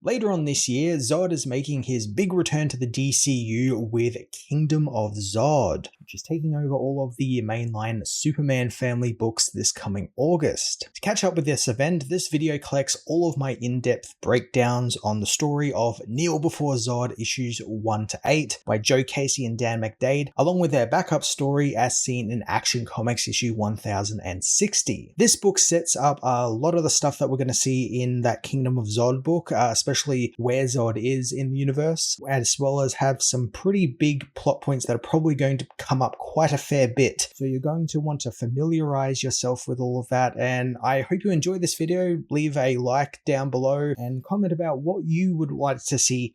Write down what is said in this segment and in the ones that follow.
Later on this year, Zod is making his big return to the DCU with Kingdom of Zod, which is taking over all of the mainline Superman family books this coming August. To catch up with this event, this video collects all of my in-depth breakdowns on the story of KNEEL Before Zod issues 1 to 8 by Joe Casey and Dan McDade, along with their backup story as seen in Action Comics issue 1060. This book sets up a lot of the stuff that we're going to see in that Kingdom of Zod book, especially where Zod is in the universe, as well as have some pretty big plot points that are probably going to come up quite a fair bit. So you're going to want to familiarize yourself with all of that, and I hope you enjoy this video. Leave a like down below and comment about what you would like to see,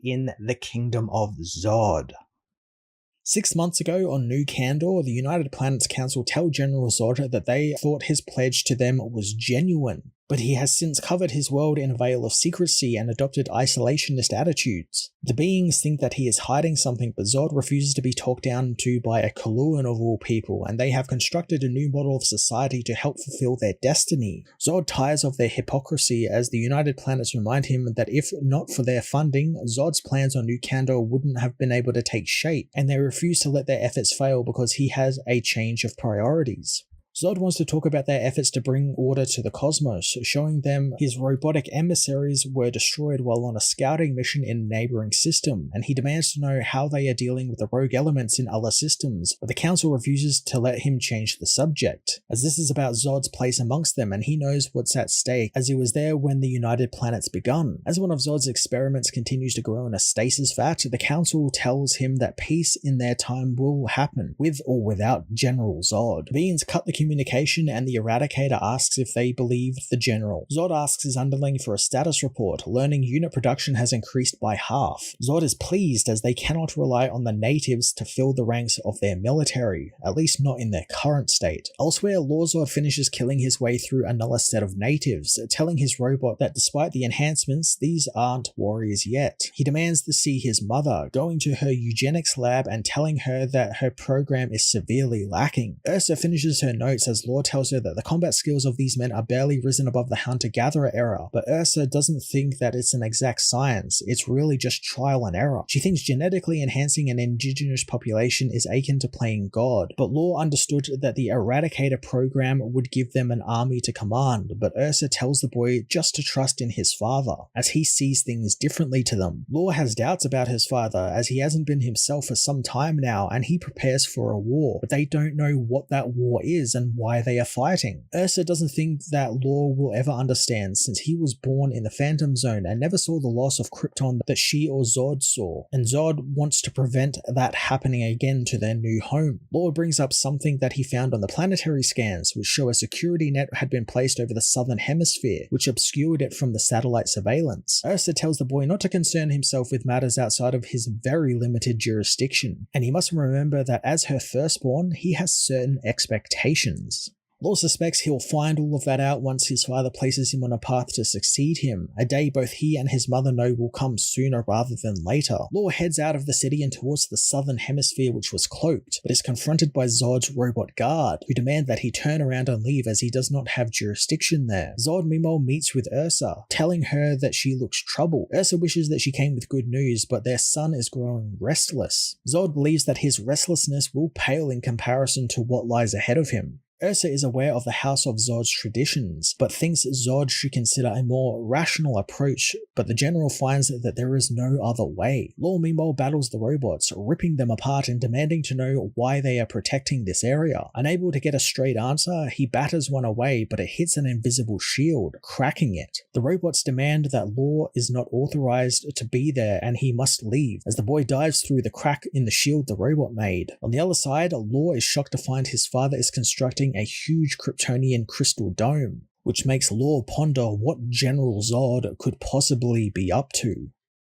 in the Kingdom of Zod. 6 months ago on New Kandor, the United Planets Council tell General Zod that they thought his pledge to them was genuine, but he has since covered his world in a veil of secrecy and adopted isolationist attitudes. The beings think that he is hiding something, but Zod refuses to be talked down to by a Kaluan of all people, and they have constructed a new model of society to help fulfill their destiny. Zod tires of their hypocrisy as the United Planets remind him that if not for their funding, Zod's plans on New Kandor wouldn't have been able to take shape, and they refuse to let their efforts fail because he has a change of priorities. Zod wants to talk about their efforts to bring order to the cosmos, showing them his robotic emissaries were destroyed while on a scouting mission in a neighboring system, and he demands to know how they are dealing with the rogue elements in other systems, but the council refuses to let him change the subject, as this is about Zod's place amongst them and he knows what's at stake, as he was there when the United Planets begun. As one of Zod's experiments continues to grow in a stasis vat, the council tells him that peace in their time will happen, with or without General Zod. Beings cut the communication and the Eradicator asks if they believe the general. Zod asks his underling for a status report, learning unit production has increased by half. Zod is pleased as they cannot rely on the natives to fill the ranks of their military, at least not in their current state. Elsewhere, Lor-Zod finishes killing his way through another set of natives, telling his robot that despite the enhancements, these aren't warriors yet. He demands to see his mother, going to her eugenics lab and telling her that her program is severely lacking. Ursa finishes her notes as Lor tells her that the combat skills of these men are barely risen above the hunter-gatherer era, but Ursa doesn't think that it's an exact science, it's really just trial and error. She thinks genetically enhancing an indigenous population is akin to playing God, but Lor understood that the Eradicator program would give them an army to command, but Ursa tells the boy just to trust in his father, as he sees things differently to them. Lor has doubts about his father, as he hasn't been himself for some time now, and he prepares for a war, but they don't know what that war is and why they are fighting. Ursa doesn't think that Lor will ever understand, since he was born in the Phantom Zone and never saw the loss of Krypton that she or Zod saw, and Zod wants to prevent that happening again to their new home. Lor brings up something that he found on the planetary scans, which show a security net had been placed over the southern hemisphere, which obscured it from the satellite surveillance. Ursa tells the boy not to concern himself with matters outside of his very limited jurisdiction, and he must remember that as her firstborn, he has certain expectations. Lor suspects he'll find all of that out once his father places him on a path to succeed him, a day both he and his mother know will come sooner rather than later. Lor heads out of the city and towards the southern hemisphere, which was cloaked, but is confronted by Zod's robot guard, who demand that he turn around and leave as he does not have jurisdiction there. Zod meanwhile meets with Ursa, telling her that she looks troubled. Ursa wishes that she came with good news, but their son is growing restless. Zod believes that his restlessness will pale in comparison to what lies ahead of him. Ursa is aware of the House of Zod's traditions, but thinks Zod should consider a more rational approach, but the general finds that there is no other way. Lor meanwhile battles the robots, ripping them apart and demanding to know why they are protecting this area. Unable to get a straight answer, he batters one away, but it hits an invisible shield, cracking it. The robots demand that Lor is not authorized to be there and he must leave, as the boy dives through the crack in the shield the robot made. On the other side, Lor is shocked to find his father is constructing a huge Kryptonian crystal dome, which makes Lor ponder what General Zod could possibly be up to.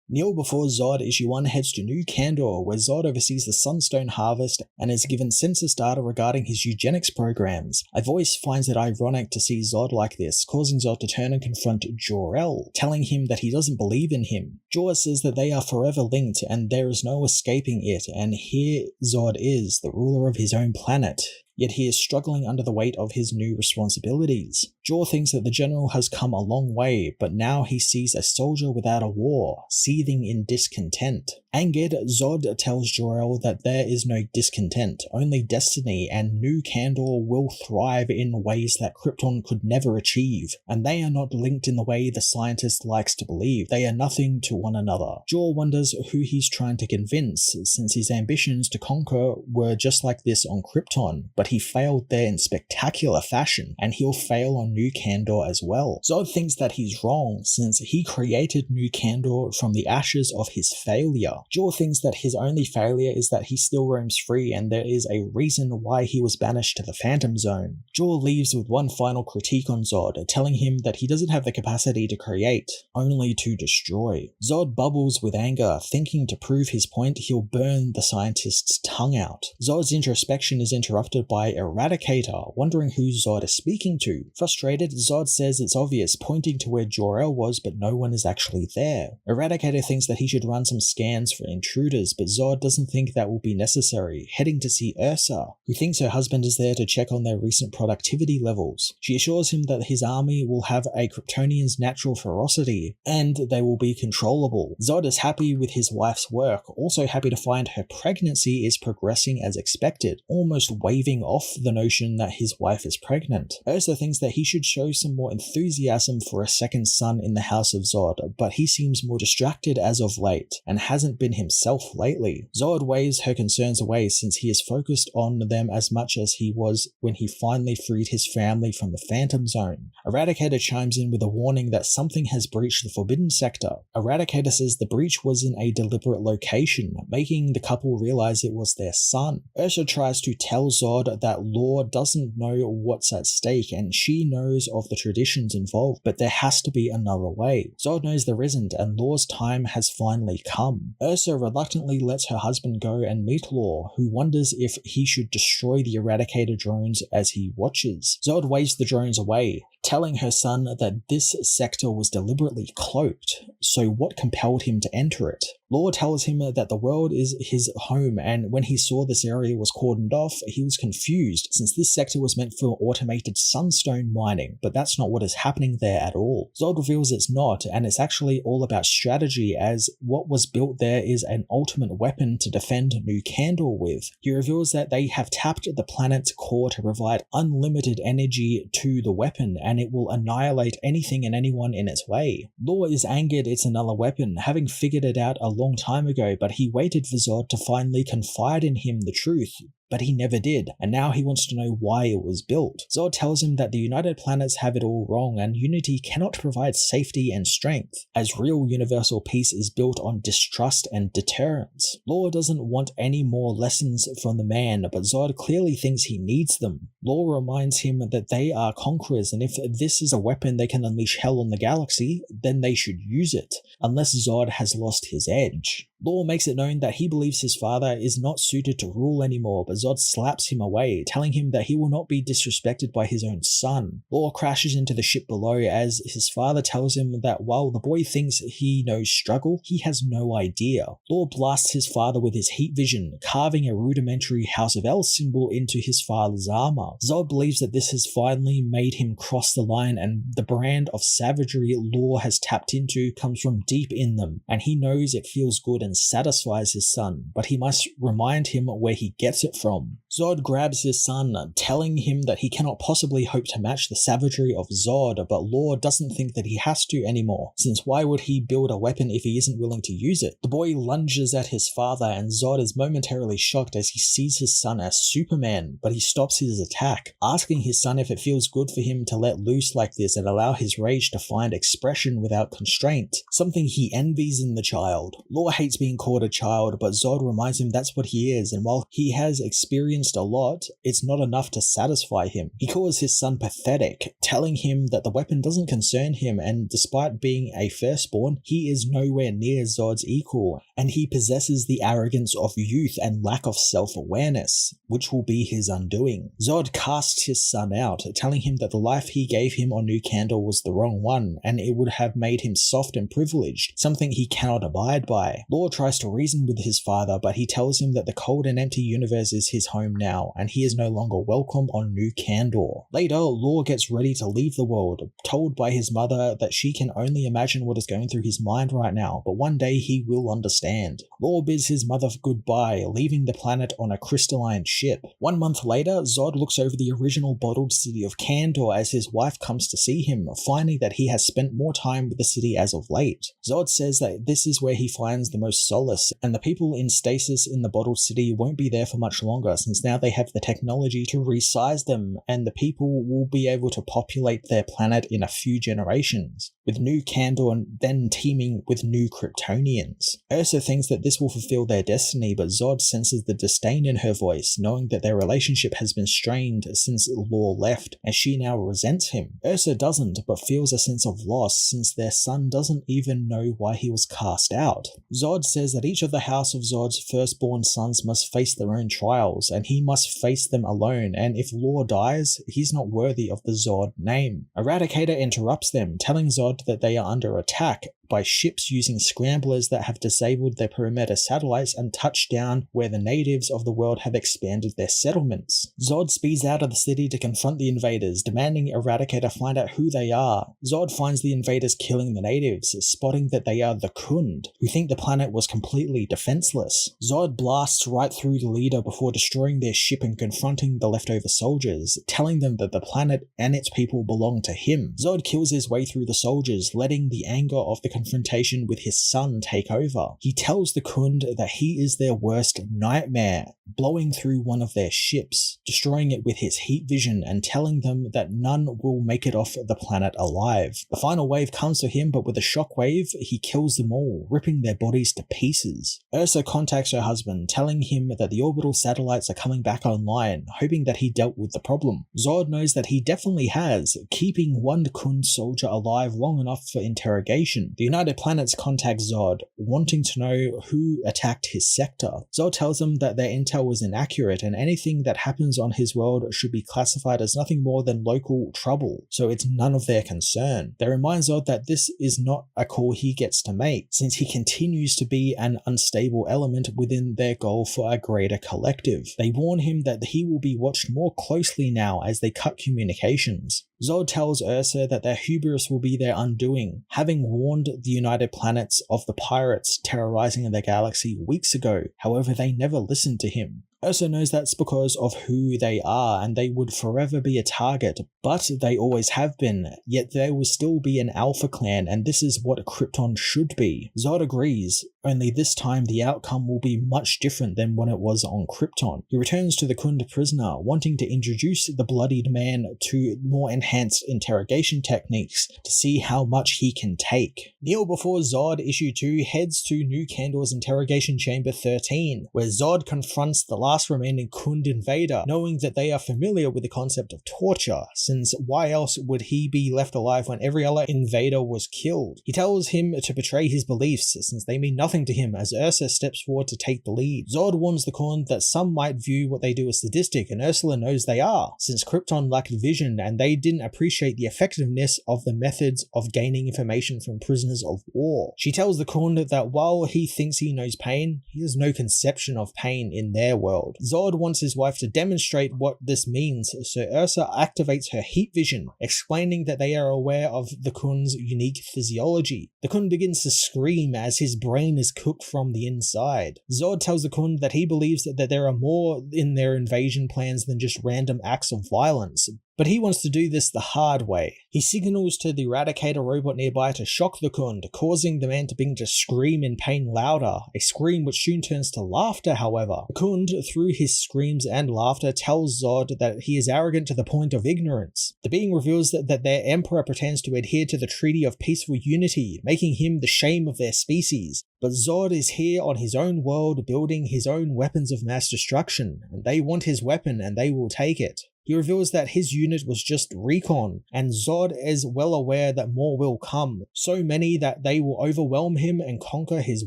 KNEEL Before Zod issue 1 heads to New Kandor, where Zod oversees the Sunstone harvest and is given census data regarding his eugenics programs. A voice finds it ironic to see Zod like this, causing Zod to turn and confront Jor-El, telling him that he doesn't believe in him. Jor says that they are forever linked and there is no escaping it, and here Zod is, the ruler of his own planet. yet he is struggling under the weight of his new responsibilities. Jor thinks that the general has come a long way, but now he sees a soldier without a war, seething in discontent. Angered, Zod tells Jor-El that there is no discontent, only destiny, and new Kandor will thrive in ways that Krypton could never achieve, and they are not linked in the way the scientist likes to believe. They are nothing to one another. Jor wonders who he's trying to convince, since his ambitions to conquer were just like this on Krypton, but he failed there in spectacular fashion, and he'll fail on New Kandor as well. Zod thinks that he's wrong, since he created New Kandor from the ashes of his failure. Jor thinks that his only failure is that he still roams free, and there is a reason why he was banished to the Phantom Zone. Jor leaves with one final critique on Zod, telling him that he doesn't have the capacity to create, only to destroy. Zod bubbles with anger, thinking to prove his point he'll burn the scientist's tongue out. Zod's introspection is interrupted by Eradicator, wondering who Zod is speaking to. Frustrated, Zod says it's obvious, pointing to where Jor-El was, but no one is actually there. Eradicator thinks that he should run some scans for intruders, but Zod doesn't think that will be necessary, heading to see Ursa, who thinks her husband is there to check on their recent productivity levels. She assures him that his army will have a Kryptonian's natural ferocity, and they will be controllable. Zod is happy with his wife's work, also happy to find her pregnancy is progressing as expected, almost waving off the notion that his wife is pregnant. Ursa thinks that he should show some more enthusiasm for a second son in the House of Zod, but he seems more distracted as of late, and hasn't been himself lately. Zod waves her concerns away since he is focused on them as much as he was when he finally freed his family from the Phantom Zone. Eradicator chimes in with a warning that something has breached the Forbidden Sector. Eradicator says the breach was in a deliberate location, making the couple realize it was their son. Ursa tries to tell Zod that Lor doesn't know what's at stake, and she knows of the traditions involved, but there has to be another way. Zod knows there isn't, and Lor's time has finally come. Ursa reluctantly lets her husband go and meet Lor, who wonders if he should destroy the Eradicator drones as he watches. Zod waves the drones away, telling her son that this sector was deliberately cloaked, so what compelled him to enter it? Lor tells him that the world is his home, and when he saw this area was cordoned off, he was confused, since this sector was meant for automated sunstone mining, but that's not what is happening there at all. Zod reveals it's not, and it's actually all about strategy, as what was built there is an ultimate weapon to defend New Kandor with. He reveals that they have tapped the planet's core to provide unlimited energy to the weapon, and it will annihilate anything and anyone in its way. Lor is angered it's another weapon, having figured it out a long time ago, but he waited for Zod to finally confide in him the truth. But he never did, and now he wants to know why it was built. Zod tells him that the United Planets have it all wrong, and unity cannot provide safety and strength, as real universal peace is built on distrust and deterrence. Lor doesn't want any more lessons from the man, but Zod clearly thinks he needs them. Lor reminds him that they are conquerors, and if this is a weapon they can unleash hell on the galaxy, then they should use it, unless Zod has lost his edge. Lor makes it known that he believes his father is not suited to rule anymore, but Zod slaps him away, telling him that he will not be disrespected by his own son. Lor crashes into the ship below as his father tells him that while the boy thinks he knows struggle, he has no idea. Lor blasts his father with his heat vision, carving a rudimentary House of El symbol into his father's armor. Zod believes that this has finally made him cross the line, and the brand of savagery Lor has tapped into comes from deep in them, and he knows it feels good and satisfies his son, but he must remind him where he gets it from. Zod grabs his son, telling him that he cannot possibly hope to match the savagery of Zod, but Lor doesn't think that he has to anymore, since why would he build a weapon if he isn't willing to use it? The boy lunges at his father, and Zod is momentarily shocked as he sees his son as Superman, but he stops his attack, asking his son if it feels good for him to let loose like this and allow his rage to find expression without constraint, something he envies in the child. Lor hates being called a child, but Zod reminds him that's what he is, and while he has experienced a lot, it's not enough to satisfy him. He calls his son pathetic, telling him that the weapon doesn't concern him, and despite being a firstborn, he is nowhere near Zod's equal, and he possesses the arrogance of youth and lack of self-awareness, which will be his undoing. Zod casts his son out, telling him that the life he gave him on New Kandor was the wrong one, and it would have made him soft and privileged, privileged, something he cannot abide by. Lor tries to reason with his father, but he tells him that the cold and empty universe is his home now, and he is no longer welcome on New Kandor. Later, Lor gets ready to leave the world, told by his mother that she can only imagine what is going through his mind right now, but one day he will understand. Lor bids his mother goodbye, leaving the planet on a crystalline ship. 1 month later, Zod looks over the original bottled city of Kandor as his wife comes to see him, finding that he has spent more time with the city as of late. Zod says that this is where he finds the most solace, and the people in stasis in the bottled city won't be there for much longer, since now they have the technology to resize them, and the people will be able to populate their planet in a few generations, with New Kandor then teeming with new Kryptonians. Ursa thinks that this will fulfill their destiny, but Zod senses the disdain in her voice, knowing that their relationship has been strained since Lor left, and she now resents him. Ursa doesn't, but feels a sense of loss since their son doesn't even know why he was cast out. Zod says that each of the House of Zod's firstborn sons must face their own trials, and he must face them alone, and if Lor dies, he's not worthy of the Zod name. Eradicator interrupts them, telling Zod that they are under attack by ships using scramblers that have disabled their perimeter satellites and touched down where the natives of the world have expanded their settlements. Zod speeds out of the city to confront the invaders, demanding Eradicator find out who they are. Zod finds the invaders killing the natives, spotting that they are the Khund, who think the planet was completely defenseless. Zod blasts right through the leader before destroying their ship and confronting the leftover soldiers, telling them that the planet and its people belong to him. Zod kills his way through the soldiers, letting the anger of the confrontation with his son take over. He tells the Khund that he is their worst nightmare, blowing through one of their ships, destroying it with his heat vision and telling them that none will make it off the planet alive. The final wave comes to him, but with a shockwave, he kills them all, ripping their bodies to pieces. Ursa contacts her husband, telling him that the orbital satellites are coming back online, hoping that he dealt with the problem. Zod knows that he definitely has, keeping one Khund soldier alive long enough for interrogation. The United Planets contact Zod, wanting to know who attacked his sector. Zod tells them that their intel was inaccurate and anything that happens on his world should be classified as nothing more than local trouble, so it's none of their concern. They remind Zod that this is not a call he gets to make, since he continues to be an unstable element within their goal for a greater collective. They warn him that he will be watched more closely now as they cut communications. Zod tells Ursa that their hubris will be their undoing, having warned the United Planets of the pirates terrorizing the galaxy weeks ago. However, they never listened to him. Ursa knows that's because of who they are, and they would forever be a target, but they always have been, yet they will still be an alpha clan, and this is what Krypton should be. Zod agrees, only this time the outcome will be much different than when it was on Krypton. He returns to the Khund prisoner, wanting to introduce the bloodied man to more enhanced interrogation techniques to see how much he can take. Kneel Before Zod Issue 2 heads to New Kandor's Interrogation Chamber 13, where Zod confronts the last remaining Khund invader, knowing that they are familiar with the concept of torture, since why else would he be left alive when every other invader was killed? He tells him to betray his beliefs, since they mean nothing to him, as Ursa steps forward to take the lead. Zod warns the Khund that some might view what they do as sadistic, and Ursula knows they are, since Krypton lacked vision and they didn't appreciate the effectiveness of the methods of gaining information from prisoners of war. She tells the Khund that while he thinks he knows pain, he has no conception of pain in their world. Zod wants his wife to demonstrate what this means, so Ursa activates her heat vision, explaining that they are aware of the Khund's unique physiology. The Khund begins to scream as his brain is cooked from the inside. Zod tells the Khund that he believes that there are more in their invasion plans than just random acts of violence, but he wants to do this the hard way. He signals to the Eradicator robot nearby to shock the Khund, causing the man to begin to scream in pain louder, a scream which soon turns to laughter however. The Khund, through his screams and laughter, tells Zod that he is arrogant to the point of ignorance. The being reveals that their Emperor pretends to adhere to the Treaty of Peaceful Unity, making him the shame of their species. But Zod is here on his own world building his own weapons of mass destruction, and they want his weapon and they will take it. He reveals that his unit was just recon, and Zod is well aware that more will come, so many that they will overwhelm him and conquer his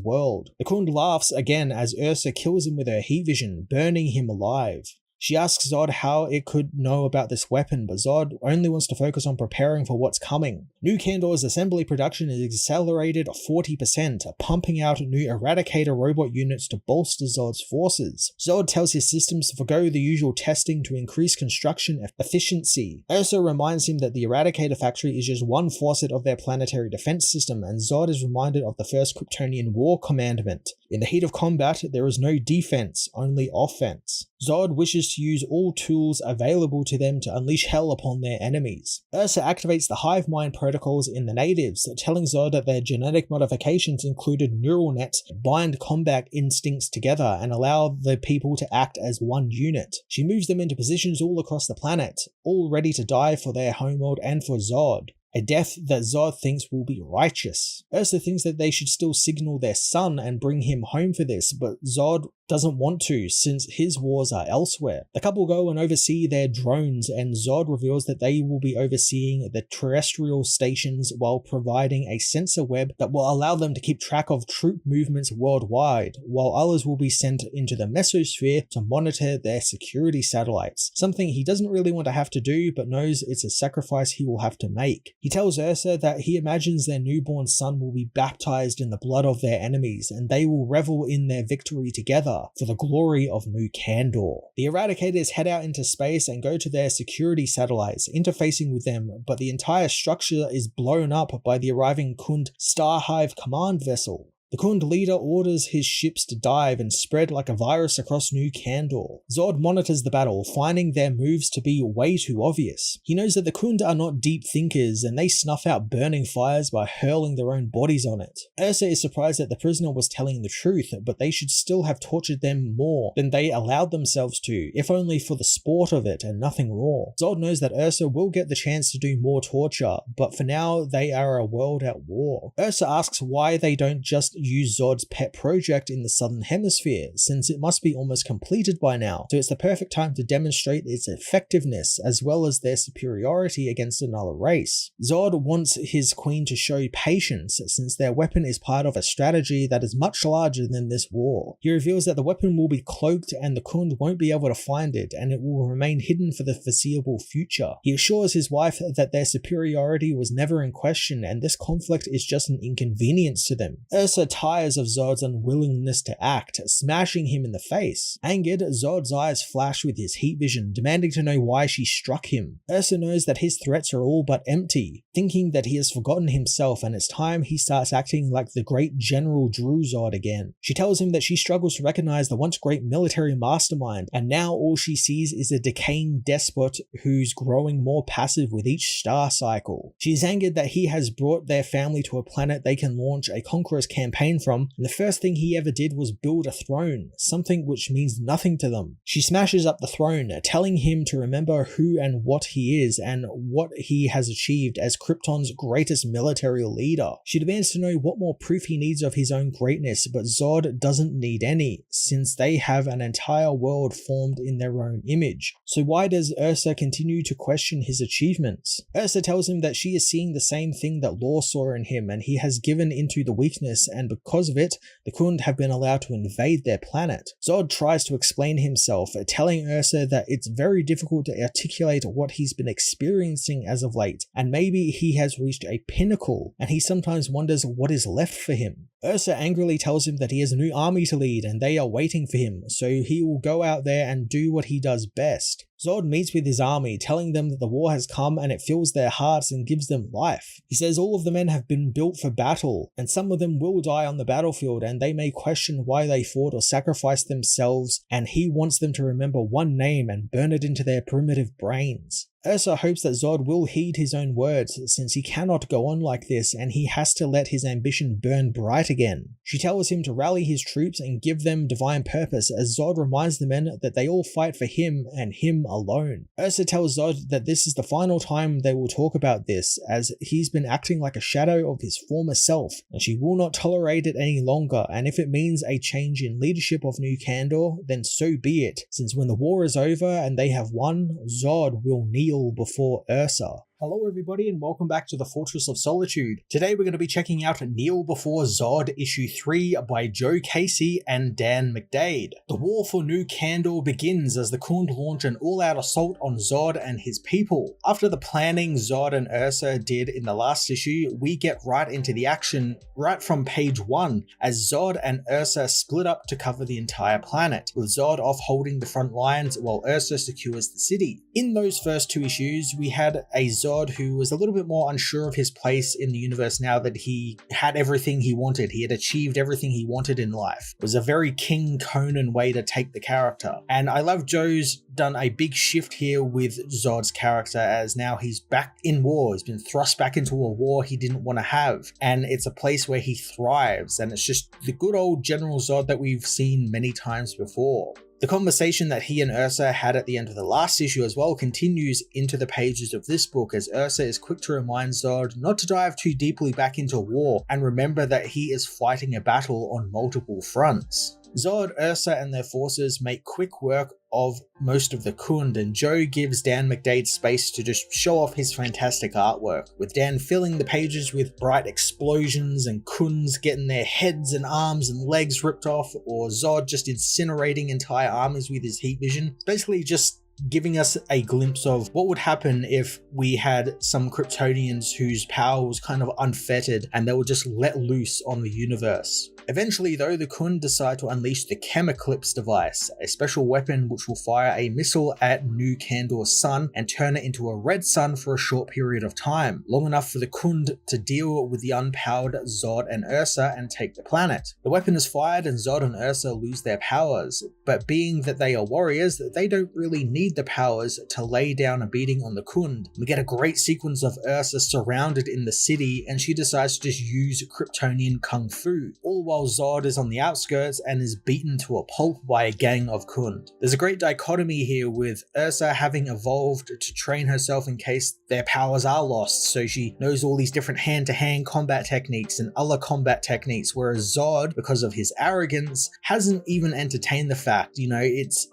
world. The Khund laughs again as Ursa kills him with her heat vision, burning him alive. She asks Zod how it could know about this weapon, but Zod only wants to focus on preparing for what's coming. New Kandor's assembly production is accelerated 40%, pumping out new Eradicator robot units to bolster Zod's forces. Zod tells his systems to forgo the usual testing to increase construction efficiency. Ursa reminds him that the Eradicator factory is just one faucet of their planetary defense system, and Zod is reminded of the first Kryptonian war commandment. In the heat of combat, there is no defense, only offense. Zod wishes to use all tools available to them to unleash hell upon their enemies. Ursa activates the hive mind protocols in the natives, telling Zod that their genetic modifications included neural nets that bind combat instincts together and allow the people to act as one unit. She moves them into positions all across the planet, all ready to die for their homeworld and for Zod. A death that Zod thinks will be righteous. Ursa thinks that they should still signal their son and bring him home for this, but Zod doesn't want to since his wars are elsewhere. The couple go and oversee their drones, and Zod reveals that they will be overseeing the terrestrial stations while providing a sensor web that will allow them to keep track of troop movements worldwide, while others will be sent into the mesosphere to monitor their security satellites, something he doesn't really want to have to do but knows it's a sacrifice he will have to make. He tells Ursa that he imagines their newborn son will be baptized in the blood of their enemies, and they will revel in their victory together for the glory of New Kandor. The Eradicators head out into space and go to their security satellites, interfacing with them, but the entire structure is blown up by the arriving Khund Starhive command vessel. The Khund leader orders his ships to dive and spread like a virus across New Kandor. Zod monitors the battle, finding their moves to be way too obvious. He knows that the Khund are not deep thinkers, and they snuff out burning fires by hurling their own bodies on it. Ursa is surprised that the prisoner was telling the truth, but they should still have tortured them more than they allowed themselves to, if only for the sport of it and nothing more. Zod knows that Ursa will get the chance to do more torture, but for now they are a world at war. Ursa asks why they don't just use Zod's pet project in the southern hemisphere, since it must be almost completed by now, so it's the perfect time to demonstrate its effectiveness as well as their superiority against another race. Zod wants his queen to show patience, since their weapon is part of a strategy that is much larger than this war. He reveals that the weapon will be cloaked and the Khund won't be able to find it, and it will remain hidden for the foreseeable future. He assures his wife that their superiority was never in question, and this conflict is just an inconvenience to them. Ursa tires of Zod's unwillingness to act, smashing him in the face. Angered, Zod's eyes flash with his heat vision, demanding to know why she struck him. Ursa knows that his threats are all but empty, thinking that he has forgotten himself, and it's time he starts acting like the great General Zod again. She tells him that she struggles to recognize the once great military mastermind, and now all she sees is a decaying despot who's growing more passive with each star cycle. She is angered that he has brought their family to a planet they can launch a conqueror's campaign from, and the first thing he ever did was build a throne, something which means nothing to them. She smashes up the throne, telling him to remember who and what he is and what he has achieved as Krypton's greatest military leader. She demands to know what more proof he needs of his own greatness, but Zod doesn't need any, since they have an entire world formed in their own image. So why does Ursa continue to question his achievements? Ursa tells him that she is seeing the same thing that Lor saw in him, and he has given into the weakness, and because of it, the Khund have been allowed to invade their planet. Zod tries to explain himself, telling Ursa that it's very difficult to articulate what he's been experiencing as of late, and maybe he has reached a pinnacle, and he sometimes wonders what is left for him. Ursa angrily tells him that he has a new army to lead and they are waiting for him, so he will go out there and do what he does best. Zod meets with his army, telling them that the war has come and it fills their hearts and gives them life. He says all of the men have been built for battle, and some of them will die on the battlefield, and they may question why they fought or sacrificed themselves, and he wants them to remember one name and burn it into their primitive brains. Ursa hopes that Zod will heed his own words, since he cannot go on like this and he has to let his ambition burn bright again. She tells him to rally his troops and give them divine purpose, as Zod reminds the men that they all fight for him and him alone. Ursa tells Zod that this is the final time they will talk about this, as he's been acting like a shadow of his former self, and she will not tolerate it any longer, and if it means a change in leadership of New Kandor, then so be it, since when the war is over and they have won, Zod will kneel before Ursa. Hello everybody and welcome back to the Fortress of Solitude. Today we're going to be checking out Kneel Before Zod issue 3 by Joe Casey and Dan McDade. The war for New Kandor begins as the Khund launch an all-out assault on Zod and his people. After the planning Zod and Ursa did in the last issue, we get right into the action right from page 1 as Zod and Ursa split up to cover the entire planet, with Zod off holding the front lines while Ursa secures the city. In those first two issues, we had a Zod who was a little bit more unsure of his place in the universe now that he had everything he wanted. He had achieved everything he wanted in life. It was a very King Conan way to take the character. And I love Joe's done a big shift here with Zod's character as now he's back in war. He's been thrust back into a war he didn't want to have. And it's a place where he thrives. And it's just the good old General Zod that we've seen many times before. The conversation that he and Ursa had at the end of the last issue as well continues into the pages of this book as Ursa is quick to remind Zod not to dive too deeply back into war and remember that he is fighting a battle on multiple fronts. Zod, Ursa and their forces make quick work of most of the Khund, and Joe gives Dan McDade space to just show off his fantastic artwork, with Dan filling the pages with bright explosions and Khunds getting their heads and arms and legs ripped off, or Zod just incinerating entire armies with his heat vision. Basically just giving us a glimpse of what would happen if we had some Kryptonians whose power was kind of unfettered and they were just let loose on the universe. Eventually though, the Khund decide to unleash the Chemiclips device, a special weapon which will fire a missile at New Kandor's sun and turn it into a red sun for a short period of time, long enough for the Khund to deal with the unpowered Zod and Ursa and take the planet. The weapon is fired and Zod and Ursa lose their powers, but being that they are warriors, they don't really need the powers to lay down a beating on the Khund. We get a great sequence of Ursa surrounded in the city and she decides to just use Kryptonian kung fu, all while Zod is on the outskirts and is beaten to a pulp by a gang of Khund. There's a great dichotomy here with Ursa having evolved to train herself in case their powers are lost, so she knows all these different hand-to-hand combat techniques and other combat techniques, whereas Zod, because of his arrogance, hasn't even entertained the fact, it's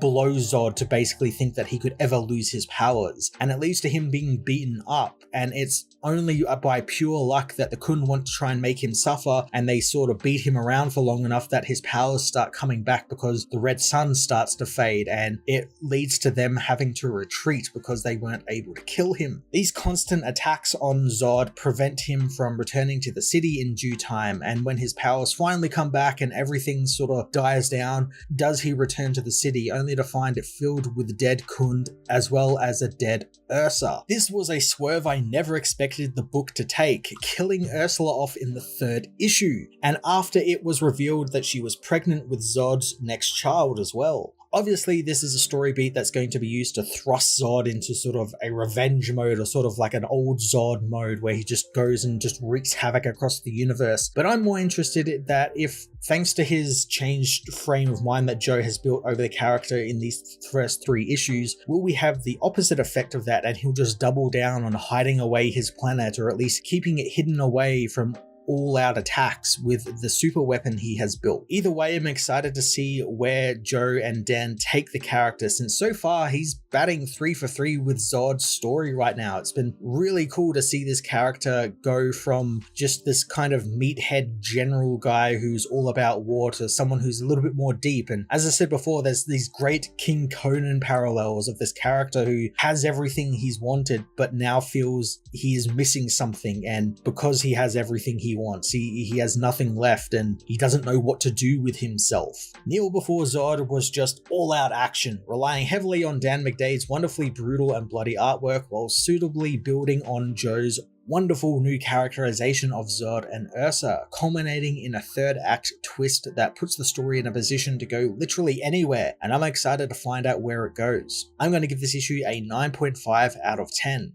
below Zod to basically think that he could ever lose his powers, and it leads to him being beaten up, and it's only by pure luck that the Khund want to try and make him suffer, and they sort of beat him around for long enough that his powers start coming back because the red sun starts to fade, and it leads to them having to retreat because they weren't able to kill him. These constant attacks on Zod prevent him from returning to the city in due time, and when his powers finally come back and everything sort of dies down, does he return to the city only to find it filled with dead Khund as well as a dead Ursa. This was a swerve I never expected the book to take, killing Ursula off in the third issue, and after it was revealed that she was pregnant with Zod's next child as well. Obviously, this is a story beat that's going to be used to thrust Zod into sort of a revenge mode, or sort of like an old Zod mode where he just goes and just wreaks havoc across the universe. But I'm more interested in that if, thanks to his changed frame of mind that Joe has built over the character in these first 3 issues, will we have the opposite effect of that and he'll just double down on hiding away his planet, or at least keeping it hidden away from all-out attacks with the super weapon he has built. Either way, I'm excited to see where Joe and Dan take the character, since so far he's batting 3 for 3 with Zod's story right now. It's been really cool to see this character go from just this kind of meathead general guy who's all about war to someone who's a little bit more deep. And as I said before, there's these great King Conan parallels of this character who has everything he's wanted but now feels he is missing something, and because he has everything he wants, he has nothing left and he doesn't know what to do with himself. Kneel Before Zod was just all-out action, relying heavily on Dan McDade's wonderfully brutal and bloody artwork while suitably building on Joe's wonderful new characterization of Zod and Ursa, culminating in a third act twist that puts the story in a position to go literally anywhere, and I'm excited to find out where it goes. I'm going to give this issue a 9.5 out of 10.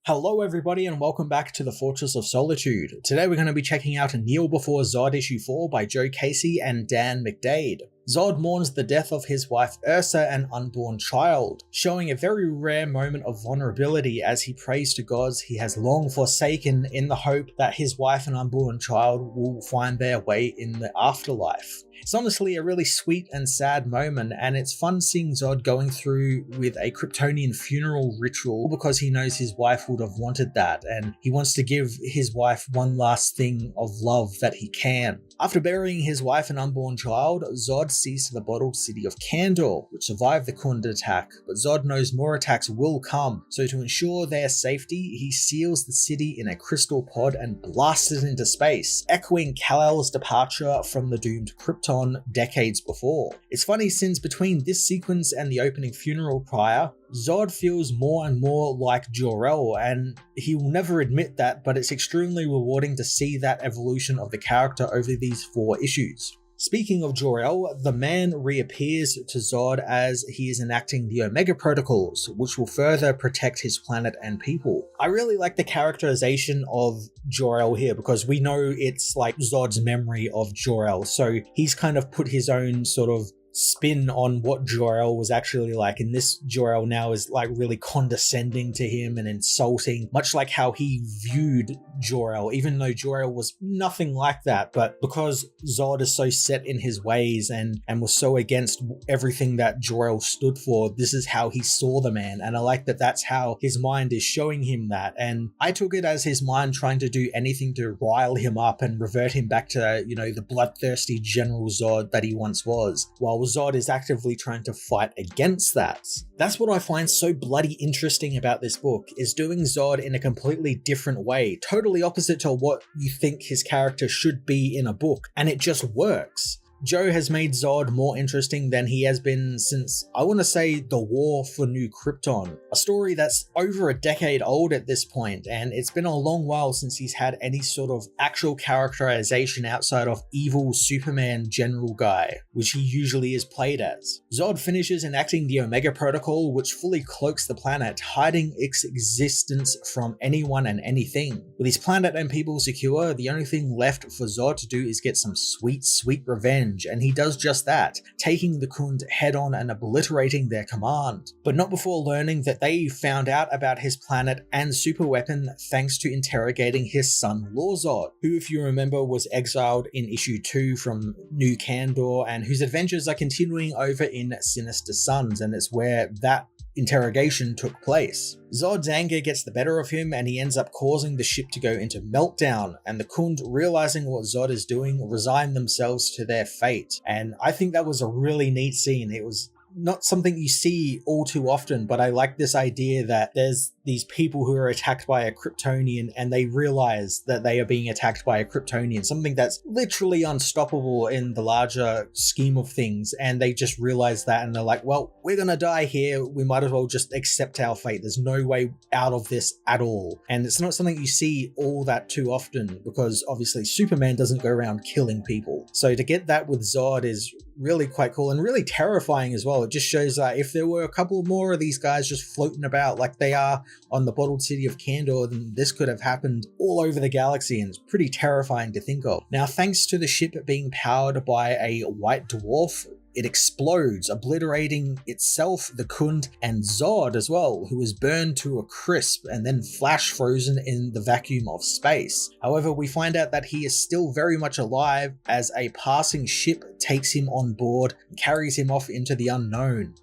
Hello everybody and welcome back to the Fortress of Solitude. Today we're going to be checking out Kneel Before Zod issue 4 by Joe Casey and Dan McDade. Zod mourns the death of his wife Ursa and unborn child, showing a very rare moment of vulnerability as he prays to gods he has long forsaken in the hope that his wife and unborn child will find their way in the afterlife. It's honestly a really sweet and sad moment, and it's fun seeing Zod going through with a Kryptonian funeral ritual because he knows his wife would have wanted that, and he wants to give his wife one last thing of love that he can. After burying his wife and unborn child, Zod sees to the bottled city of Kandor, which survived the Khund attack, but Zod knows more attacks will come, so to ensure their safety, he seals the city in a crystal pod and blasts it into space, echoing Kal-El's departure from the doomed Krypton decades before. It's funny since between this sequence and the opening funeral prior, Zod feels more and more like Jor-El, and he will never admit that, but it's extremely rewarding to see that evolution of the character over these 4 issues. Speaking of Jor-El, the man reappears to Zod as he is enacting the Omega Protocols, which will further protect his planet and people. I really like the characterization of Jor-El here because we know it's like Zod's memory of Jor-El, so he's kind of put his own sort of spin on what Jor-El was actually like, and this Jor-El now is like really condescending to him and insulting, much like how he viewed Jor-El, even though Jor-El was nothing like that. But because Zod is so set in his ways and was so against everything that Jor-El stood for, this is how he saw the man, and I like that that's how his mind is showing him that. And I took it as his mind trying to do anything to rile him up and revert him back to, you know, the bloodthirsty General Zod that he once was, while Zod is actively trying to fight against that. That's what I find so bloody interesting about this book, is doing Zod in a completely different way, totally opposite to what you think his character should be in a book, and it just works. Joe has made Zod more interesting than he has been since, I want to say, The War for New Krypton, a story that's over a decade old at this point, and it's been a long while since he's had any sort of actual characterization outside of evil Superman general guy, which he usually is played as. Zod finishes enacting the Omega Protocol, which fully cloaks the planet, hiding its existence from anyone and anything. With his planet and people secure, the only thing left for Zod to do is get some sweet, sweet revenge, and he does just that, taking the Khund head on and obliterating their command. But not before learning that they found out about his planet and superweapon thanks to interrogating his son Lor-Zod, who, if you remember, was exiled in issue 2 from New Kandor, and whose adventures are continuing over in Sinister Sons, and it's where that interrogation took place. Zod's anger gets the better of him and he ends up causing the ship to go into meltdown, and the Khund, realizing what Zod is doing, resign themselves to their fate. And I think that was a really neat scene. It was not something you see all too often, but I like this idea that there's these people who are attacked by a Kryptonian and they realize that they are being attacked by a Kryptonian, something that's literally unstoppable in the larger scheme of things, and they just realize that and they're like, well, we're gonna die here, we might as well just accept our fate, there's no way out of this at all. And it's not something you see all that too often because obviously Superman doesn't go around killing people. So to get that with Zod is really quite cool and really terrifying as well. It just shows that if there were a couple more of these guys just floating about like they are on the bottled city of Kandor, then this could have happened all over the galaxy, and it's pretty terrifying to think of. Now, thanks to the ship being powered by a white dwarf, it explodes, obliterating itself, the Khund, and Zod as well, who is burned to a crisp and then flash frozen in the vacuum of space. However, we find out that he is still very much alive as a passing ship takes him on board and carries him off into the unknown.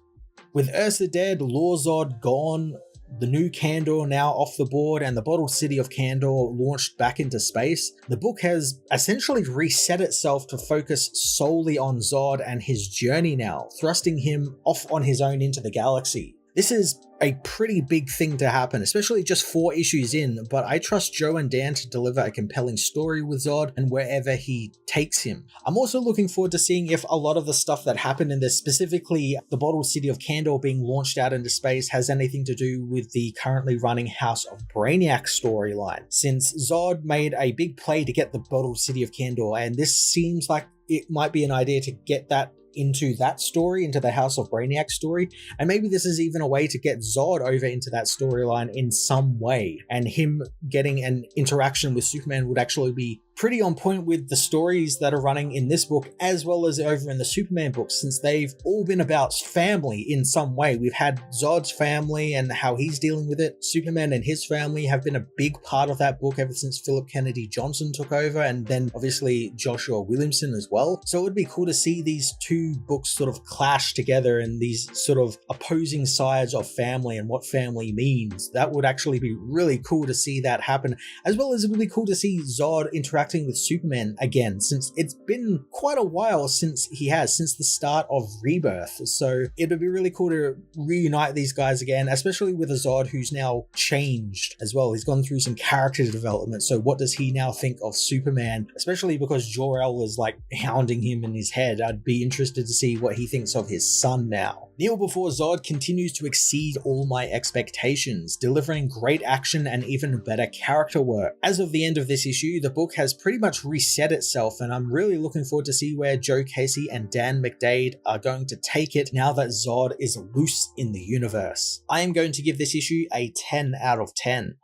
With Ursa dead, Lor-Zod gone, the new Kandor now off the board, and the bottled city of Kandor launched back into space, the book has essentially reset itself to focus solely on Zod and his journey now, thrusting him off on his own into the galaxy. This is a pretty big thing to happen, especially just 4 issues in, but I trust Joe and Dan to deliver a compelling story with Zod and wherever he takes him. I'm also looking forward to seeing if a lot of the stuff that happened in this, specifically the bottled city of Kandor being launched out into space, has anything to do with the currently running House of Brainiac storyline, since Zod made a big play to get the bottled city of Kandor, and this seems like it might be an idea to get that into that story, into the House of Brainiac story, and maybe this is even a way to get Zod over into that storyline in some way, and him getting an interaction with Superman would actually be pretty on point with the stories that are running in this book as well as over in the Superman books, since they've all been about family in some way. We've had Zod's family and how he's dealing with it. Superman and his family have been a big part of that book ever since Philip Kennedy Johnson took over, and then obviously Joshua Williamson as well. So it would be cool to see these two books sort of clash together and these sort of opposing sides of family and what family means. That would actually be really cool to see that happen, as well as it would be cool to see Zod interacting with Superman again, since it's been quite a while since the start of Rebirth. So it would be really cool to reunite these guys again, especially with a Zod who's now changed as well. He's gone through some character development. So what does he now think of Superman, especially because Jor-El is like hounding him in his head? I'd be interested to see what he thinks of his son now. Kneel Before Zod continues to exceed all my expectations, delivering great action and even better character work. As of the end of this issue, the book has pretty much reset itself, and I'm really looking forward to see where Joe Casey and Dan McDade are going to take it now that Zod is loose in the universe. I am going to give this issue a 10 out of 10.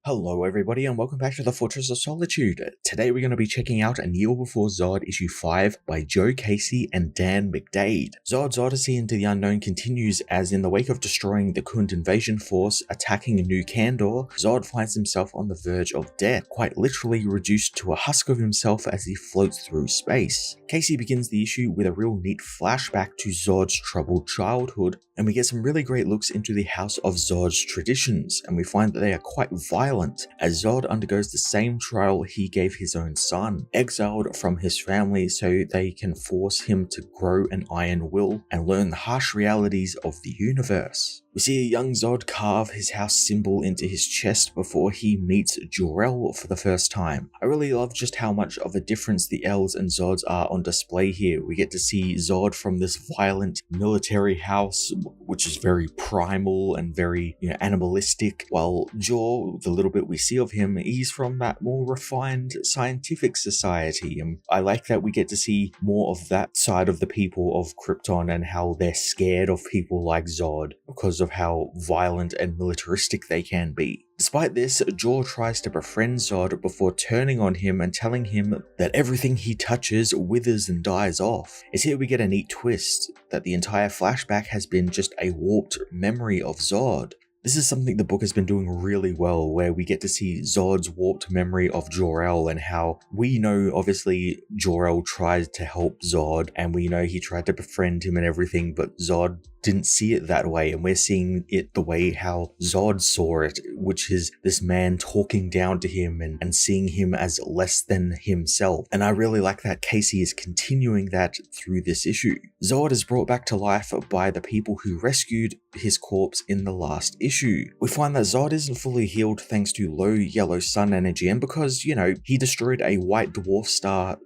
Hello everybody and welcome back to the Fortress of Solitude. Today we're going to be checking out A Kneel Before Zod issue 5 by Joe Casey and Dan McDade. Zod's odyssey into the unknown continues as in the wake of destroying the Khund invasion force attacking New Kandor, Zod finds himself on the verge of death, quite literally reduced to a husk of himself as he floats through space. Casey begins the issue with a real neat flashback to Zod's troubled childhood, and we get some really great looks into the House of Zod's traditions, and we find that they are quite violent as Zod undergoes the same trial he gave his own son, exiled from his family so they can force him to grow an iron will and learn the harsh realities of the universe. We see a young Zod carve his house symbol into his chest before he meets Jor-El for the first time. I really love just how much of a difference the L's and Zods are on display here. We get to see Zod from this violent military house, which is very primal and very, animalistic, while Jor, the little bit we see of him, he's from that more refined scientific society. And I like that we get to see more of that side of the people of Krypton and how they're scared of people like Zod because of how violent and militaristic they can be. Despite this, Jor tries to befriend Zod before turning on him and telling him that everything he touches withers and dies off. It's here we get a neat twist, that the entire flashback has been just a warped memory of Zod. This is something the book has been doing really well, where we get to see Zod's warped memory of Jor-El and how we know, obviously, Jor-El tried to help Zod, and we know he tried to befriend him and everything, but Zod didn't see it that way, and we're seeing it the way how Zod saw it, which is this man talking down to him and seeing him as less than himself. And I really like that Casey is continuing that through this issue. Zod is brought back to life by the people who rescued his corpse in the last issue. We find that Zod isn't fully healed thanks to low yellow sun energy, and because, he destroyed a white dwarf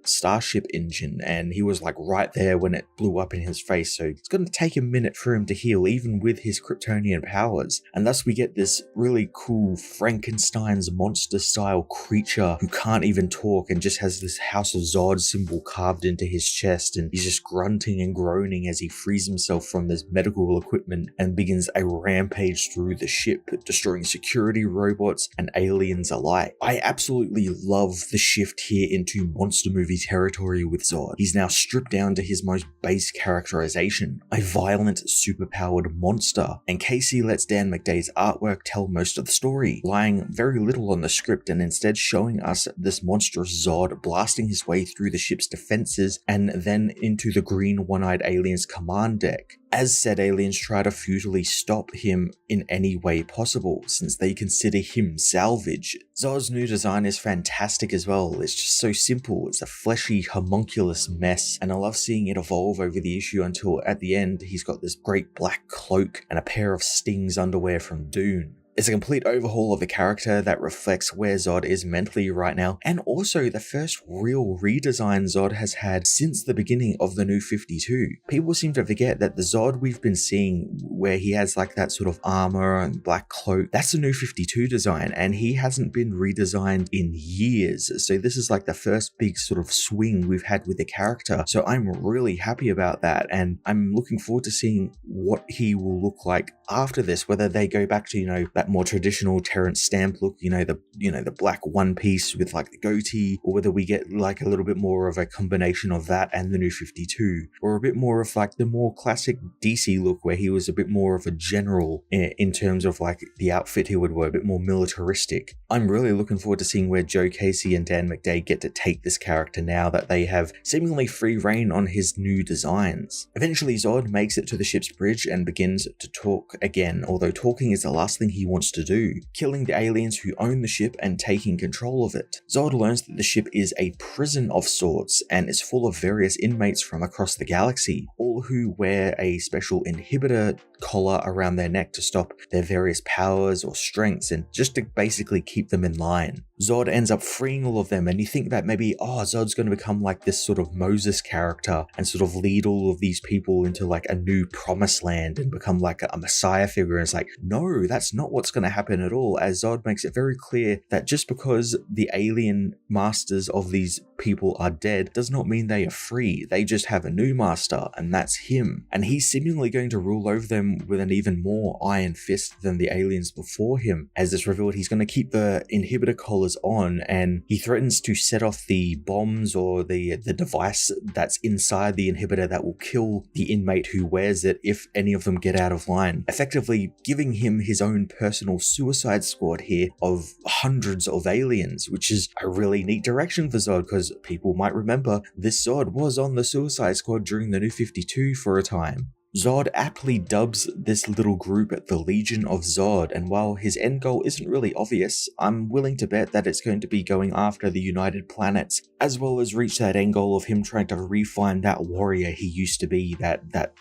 starship engine, and he was like right there when it blew up in his face, so it's going to take a minute for him to heal even with his Kryptonian powers. And thus we get this really cool Frankenstein's monster style creature who can't even talk and just has this House of Zod symbol carved into his chest, and he's just grunting and groaning as he frees himself from this medical equipment and begins a rampage through the ship, destroying security robots and aliens alike. I absolutely love the shift here into monster movie territory with Zod. He's now stripped down to his most base characterization, a violent, superpowered monster, and Casey lets Dan McDade's artwork tell most of the story, relying very little on the script and instead showing us this monstrous Zod blasting his way through the ship's defenses and then into the green one-eyed alien's command deck, as said aliens try to futilely stop him in any way possible, since they consider him salvage. Zod's new design is fantastic as well. It's just so simple. It's a fleshy, homunculus mess, and I love seeing it evolve over the issue until at the end he's got this great black cloak and a pair of Sting's underwear from Dune. It's a complete overhaul of the character that reflects where Zod is mentally right now, and also the first real redesign Zod has had since the beginning of the New 52. People seem to forget that the Zod we've been seeing, where he has like that sort of armor and black cloak, that's the New 52 design, and he hasn't been redesigned in years. So this is like the first big sort of swing we've had with the character. So I'm really happy about that, and I'm looking forward to seeing what he will look like after this, whether they go back to, that that more traditional Terrence Stamp look, the black one piece with like the goatee, or whether we get like a little bit more of a combination of that and the New 52, or a bit more of like the more classic DC look where he was a bit more of a general in terms of like the outfit he would wear, a bit more militaristic. I'm really looking forward to seeing where Joe Casey and Dan McDade get to take this character now that they have seemingly free reign on his new designs. Eventually Zod makes it to the ship's bridge and begins to talk again, although talking is the last thing he wants to do, killing the aliens who own the ship and taking control of it. Zod learns that the ship is a prison of sorts and is full of various inmates from across the galaxy, all who wear a special inhibitor collar around their neck to stop their various powers or strengths and just to basically keep them in line. Zod ends up freeing all of them, and you think that maybe, Zod's going to become like this sort of Moses character and sort of lead all of these people into like a new promised land and become like a messiah figure. And it's like, no, that's not what's going to happen at all, as Zod makes it very clear that just because the alien masters of these people are dead does not mean they are free. They just have a new master, and that's him. And he's seemingly going to rule over them with an even more iron fist than the aliens before him. As it's revealed, he's going to keep the inhibitor collars on, and he threatens to set off the bombs or the device that's inside the inhibitor that will kill the inmate who wears it if any of them get out of line, effectively giving him his own personal suicide squad here of hundreds of aliens, which is a really neat direction for Zod, because people might remember this Zod was on the Suicide Squad during the New 52 for a time. Zod aptly dubs this little group the Legion of Zod, and while his end goal isn't really obvious, I'm willing to bet that it's going to be going after the United Planets, as well as reach that end goal of him trying to refine that warrior he used to be, that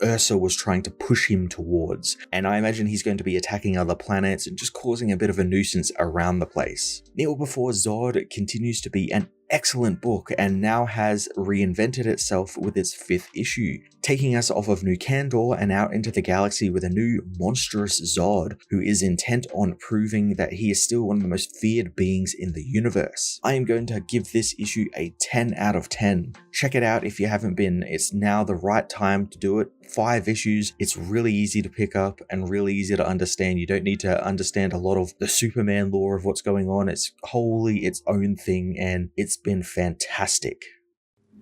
Ursa was trying to push him towards. And I imagine he's going to be attacking other planets and just causing a bit of a nuisance around the place. Kneel Before Zod continues to be an excellent book and now has reinvented itself with its 5th issue, taking us off of New Kandor and out into the galaxy with a new monstrous Zod who is intent on proving that he is still one of the most feared beings in the universe. I am going to give this issue a 10 out of 10. Check it out if you haven't been. It's now the right time to do it. 5 issues. It's really easy to pick up and really easy to understand. You don't need to understand a lot of the Superman lore of what's going on. It's wholly its own thing, and it's been fantastic.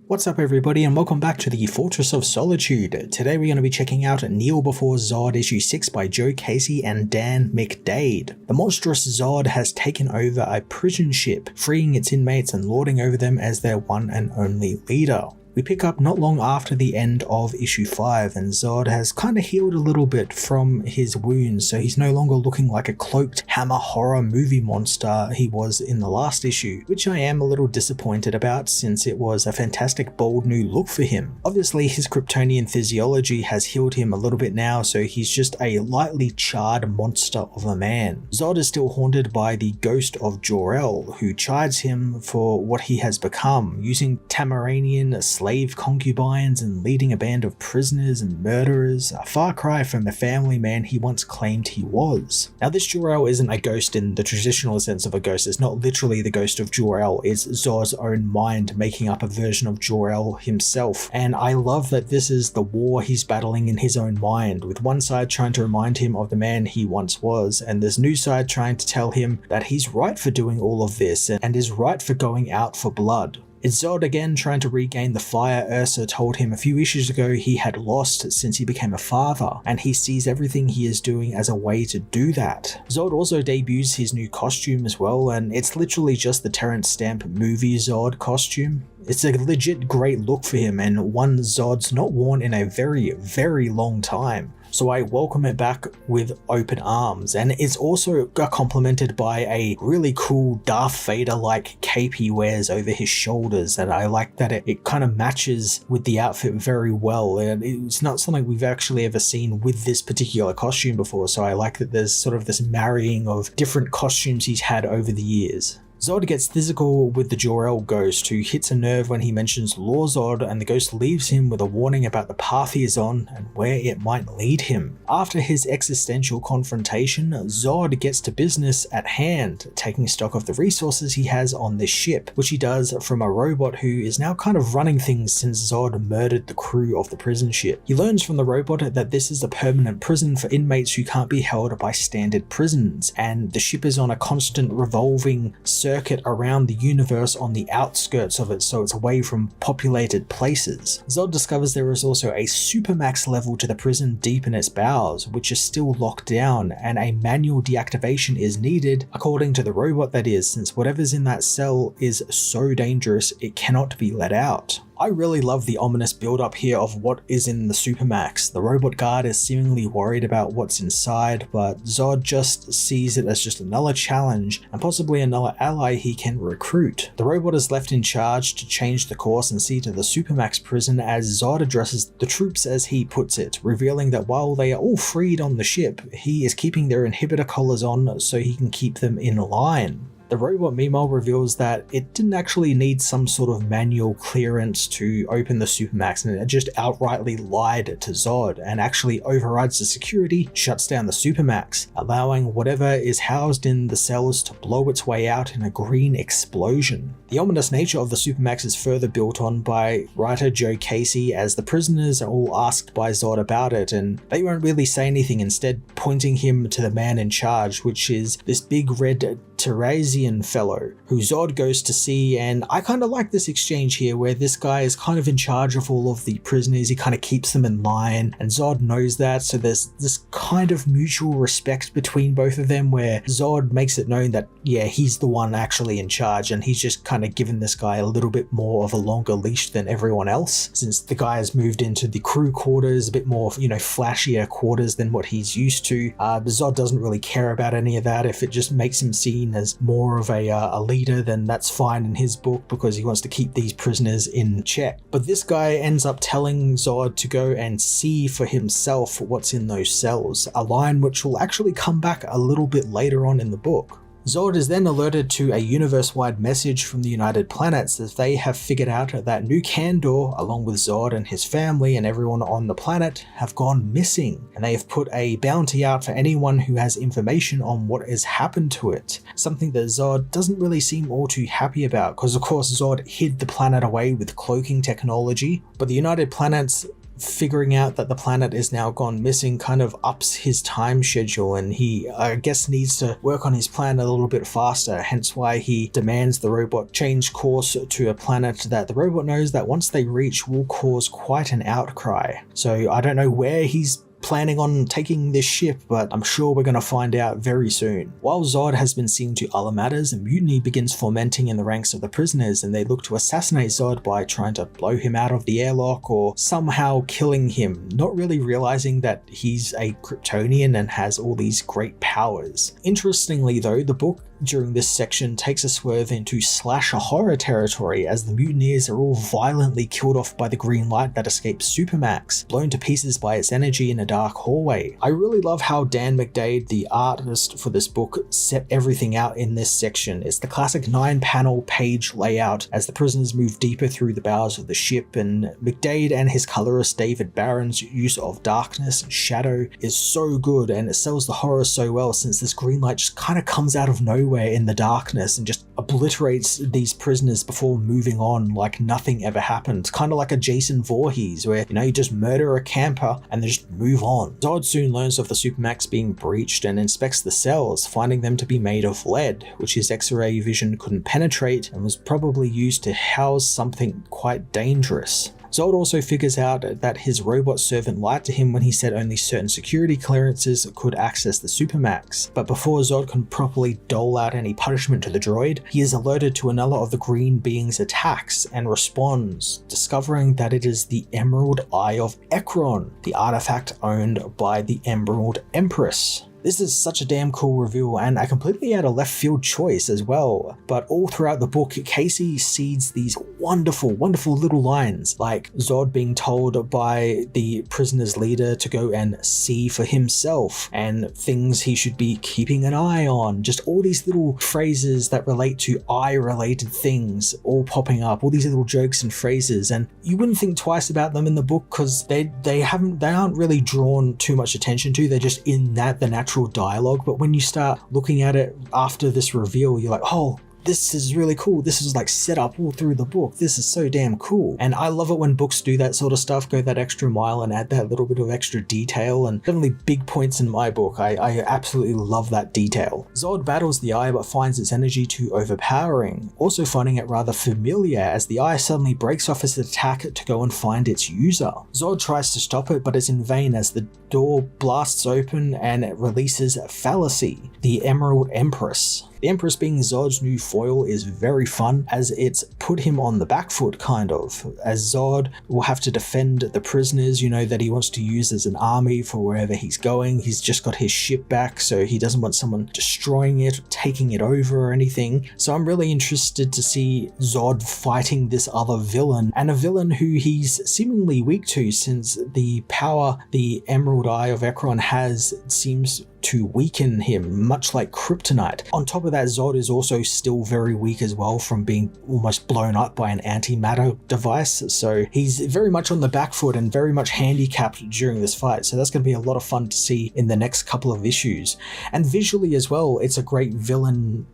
What's up everybody, and welcome back to the Fortress of Solitude. Today we're going to be checking out Kneel Before Zod issue 6 by Joe Casey and Dan McDade. The monstrous Zod has taken over a prison ship, freeing its inmates and lording over them as their one and only leader. We pick up not long after the end of issue 5, and Zod has kind of healed a little bit from his wounds, so he's no longer looking like a cloaked hammer horror movie monster he was in the last issue, which I am a little disappointed about since it was a fantastic bold new look for him. Obviously his Kryptonian physiology has healed him a little bit now, so he's just a lightly charred monster of a man. Zod is still haunted by the ghost of Jor-El, who chides him for what he has become, using Tamaranian slave concubines and leading a band of prisoners and murderers, a far cry from the family man he once claimed he was. Now this Jor-El isn't a ghost in the traditional sense of a ghost. It's not literally the ghost of Jor-El, it's Zod's own mind making up a version of Jor-El himself, and I love that this is the war he's battling in his own mind, with one side trying to remind him of the man he once was, and this new side trying to tell him that he's right for doing all of this and is right for going out for blood. It's Zod again trying to regain the fire Ursa told him a few issues ago he had lost since he became a father, and he sees everything he is doing as a way to do that. Zod also debuts his new costume as well, and it's literally just the Terrence Stamp movie Zod costume. It's a legit great look for him, and one Zod's not worn in a very, very long time. So I welcome it back with open arms, and it's also complemented by a really cool Darth Vader-like cape he wears over his shoulders, and I like that it kind of matches with the outfit very well, and it's not something we've actually ever seen with this particular costume before, so I like that there's sort of this marrying of different costumes he's had over the years. Zod gets physical with the Jor-El ghost, who hits a nerve when he mentions Lor-Zod, and the ghost leaves him with a warning about the path he is on and where it might lead him. After his existential confrontation, Zod gets to business at hand, taking stock of the resources he has on this ship, which he does from a robot who is now kind of running things since Zod murdered the crew of the prison ship. He learns from the robot that this is a permanent prison for inmates who can't be held by standard prisons, and the ship is on a constant revolving circuit around the universe on the outskirts of it, so it's away from populated places. Zod discovers there is also a supermax level to the prison deep in its bowels, which is still locked down, and a manual deactivation is needed, according to the robot that is, since whatever's in that cell is so dangerous it cannot be let out. I really love the ominous build-up here of what is in the supermax. The robot guard is seemingly worried about what's inside, but Zod just sees it as just another challenge and possibly another ally he can recruit. The robot is left in charge to change the course and see to the supermax prison as Zod addresses the troops, as he puts it, revealing that while they are all freed on the ship, he is keeping their inhibitor collars on so he can keep them in line. The robot meanwhile reveals that it didn't actually need some sort of manual clearance to open the supermax, and it just outrightly lied to Zod and actually overrides the security, shuts down the supermax, allowing whatever is housed in the cells to blow its way out in a green explosion. The ominous nature of the supermax is further built on by writer Joe Casey, as the prisoners are all asked by Zod about it, and they won't really say anything, instead pointing him to the man in charge, which is this big red Terrazian fellow who Zod goes to see. And I kind of like this exchange here where this guy is kind of in charge of all of the prisoners. He kind of keeps them in line, and Zod knows that, so there's this kind of mutual respect between both of them where Zod makes it known that yeah, he's the one actually in charge, and he's just kind of given this guy a little bit more of a longer leash than everyone else, since the guy has moved into the crew quarters, a bit more, flashier quarters than what he's used to. Zod doesn't really care about any of that. If it just makes him seen as more of a leader, then that's fine in his book, because he wants to keep these prisoners in check. But this guy ends up telling Zod to go and see for himself what's in those cells, a line which will actually come back a little bit later on in the book. Zod is then alerted to a universe-wide message from the United Planets, as they have figured out that New Kandor, along with Zod and his family and everyone on the planet, have gone missing, and they have put a bounty out for anyone who has information on what has happened to it. Something that Zod doesn't really seem all too happy about, because of course Zod hid the planet away with cloaking technology, but the United Planets figuring out that the planet is now gone missing kind of ups his time schedule, and he, I guess, needs to work on his plan a little bit faster, hence why he demands the robot change course to a planet that the robot knows that once they reach will cause quite an outcry. So I don't know where he's planning on taking this ship, but I'm sure we're going to find out very soon. While Zod has been seen to other matters, a mutiny begins fomenting in the ranks of the prisoners, and they look to assassinate Zod by trying to blow him out of the airlock or somehow killing him, not really realizing that he's a Kryptonian and has all these great powers. Interestingly though, the book during this section takes a swerve into slasher horror territory, as the mutineers are all violently killed off by the green light that escapes Supermax, blown to pieces by its energy in a dark hallway. I really love how Dan McDade, the artist for this book, set everything out in this section. It's the classic 9-panel page layout as the prisoners move deeper through the bowels of the ship, and McDade and his colorist David Barron's use of darkness and shadow is so good, and it sells the horror so well, since this green light just kind of comes out of nowhere in the darkness and just obliterates these prisoners before moving on like nothing ever happened. Kind of like a Jason Voorhees, where you just murder a camper and then just move on. Zod soon learns of the Supermax being breached and inspects the cells, finding them to be made of lead, which his X-ray vision couldn't penetrate and was probably used to house something quite dangerous. Zod also figures out that his robot servant lied to him when he said only certain security clearances could access the Supermax. But before Zod can properly dole out any punishment to the droid, he is alerted to another of the green being's attacks and responds, discovering that it is the Emerald Eye of Ekron, the artifact owned by the Emerald Empress. This is such a damn cool reveal and a completely out of left field choice as well. But all throughout the book, Casey seeds these wonderful little lines, like Zod being told by the prisoner's leader to go and see for himself, and things he should be keeping an eye on. Just all these little phrases that relate to eye-related things all popping up, all these little jokes and phrases, and you wouldn't think twice about them in the book because they aren't really drawn too much attention to. They're just in the natural dialogue. But when you start looking at it after this reveal, you're like, oh, this is really cool. This is like set up all through the book. This is so damn cool. And I love it when books do that sort of stuff, go that extra mile and add that little bit of extra detail, and definitely big points in my book. I absolutely love that detail. Zod battles the Eye but finds its energy too overpowering, also finding it rather familiar as the Eye suddenly breaks off its attack to go and find its user. Zod tries to stop it but it's in vain as the door blasts open and it releases Fallacy, the Emerald Empress. The Empress being Zod's new foil is very fun as it's put him on the back foot kind of, as Zod will have to defend the prisoners, that he wants to use as an army for wherever he's going. He's just got his ship back, so he doesn't want someone destroying it, taking it over or anything. So I'm really interested to see Zod fighting this other villain, and a villain who he's seemingly weak to since the power the Emerald Eye of Ekron has seems to weaken him, much like kryptonite. On top of that, Zod is also still very weak as well from being almost blown up by an antimatter device, so he's very much on the back foot and very much handicapped during this fight, so that's going to be a lot of fun to see in the next couple of issues. And visually as well, it's a great villain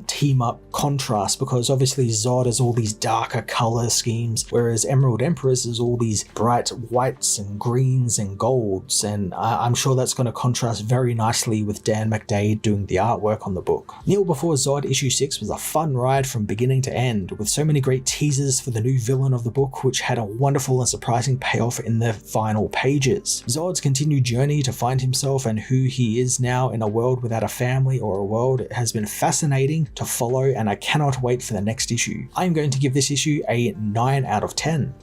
team up contrast, because obviously Zod has all these darker color schemes, whereas Emerald Empress is all these bright whites and greens and golds, and I'm sure that's going to contrast very nicely with Dan McDade doing the artwork on the book. Kneel Before Zod issue 6 was a fun ride from beginning to end, with so many great teasers for the new villain of the book, which had a wonderful and surprising payoff in the final pages. Zod's continued journey to find himself and who he is now in a world without a family or a world has been fascinating to follow, and I cannot wait for the next issue. I'm going to give this issue a 9 out of 10.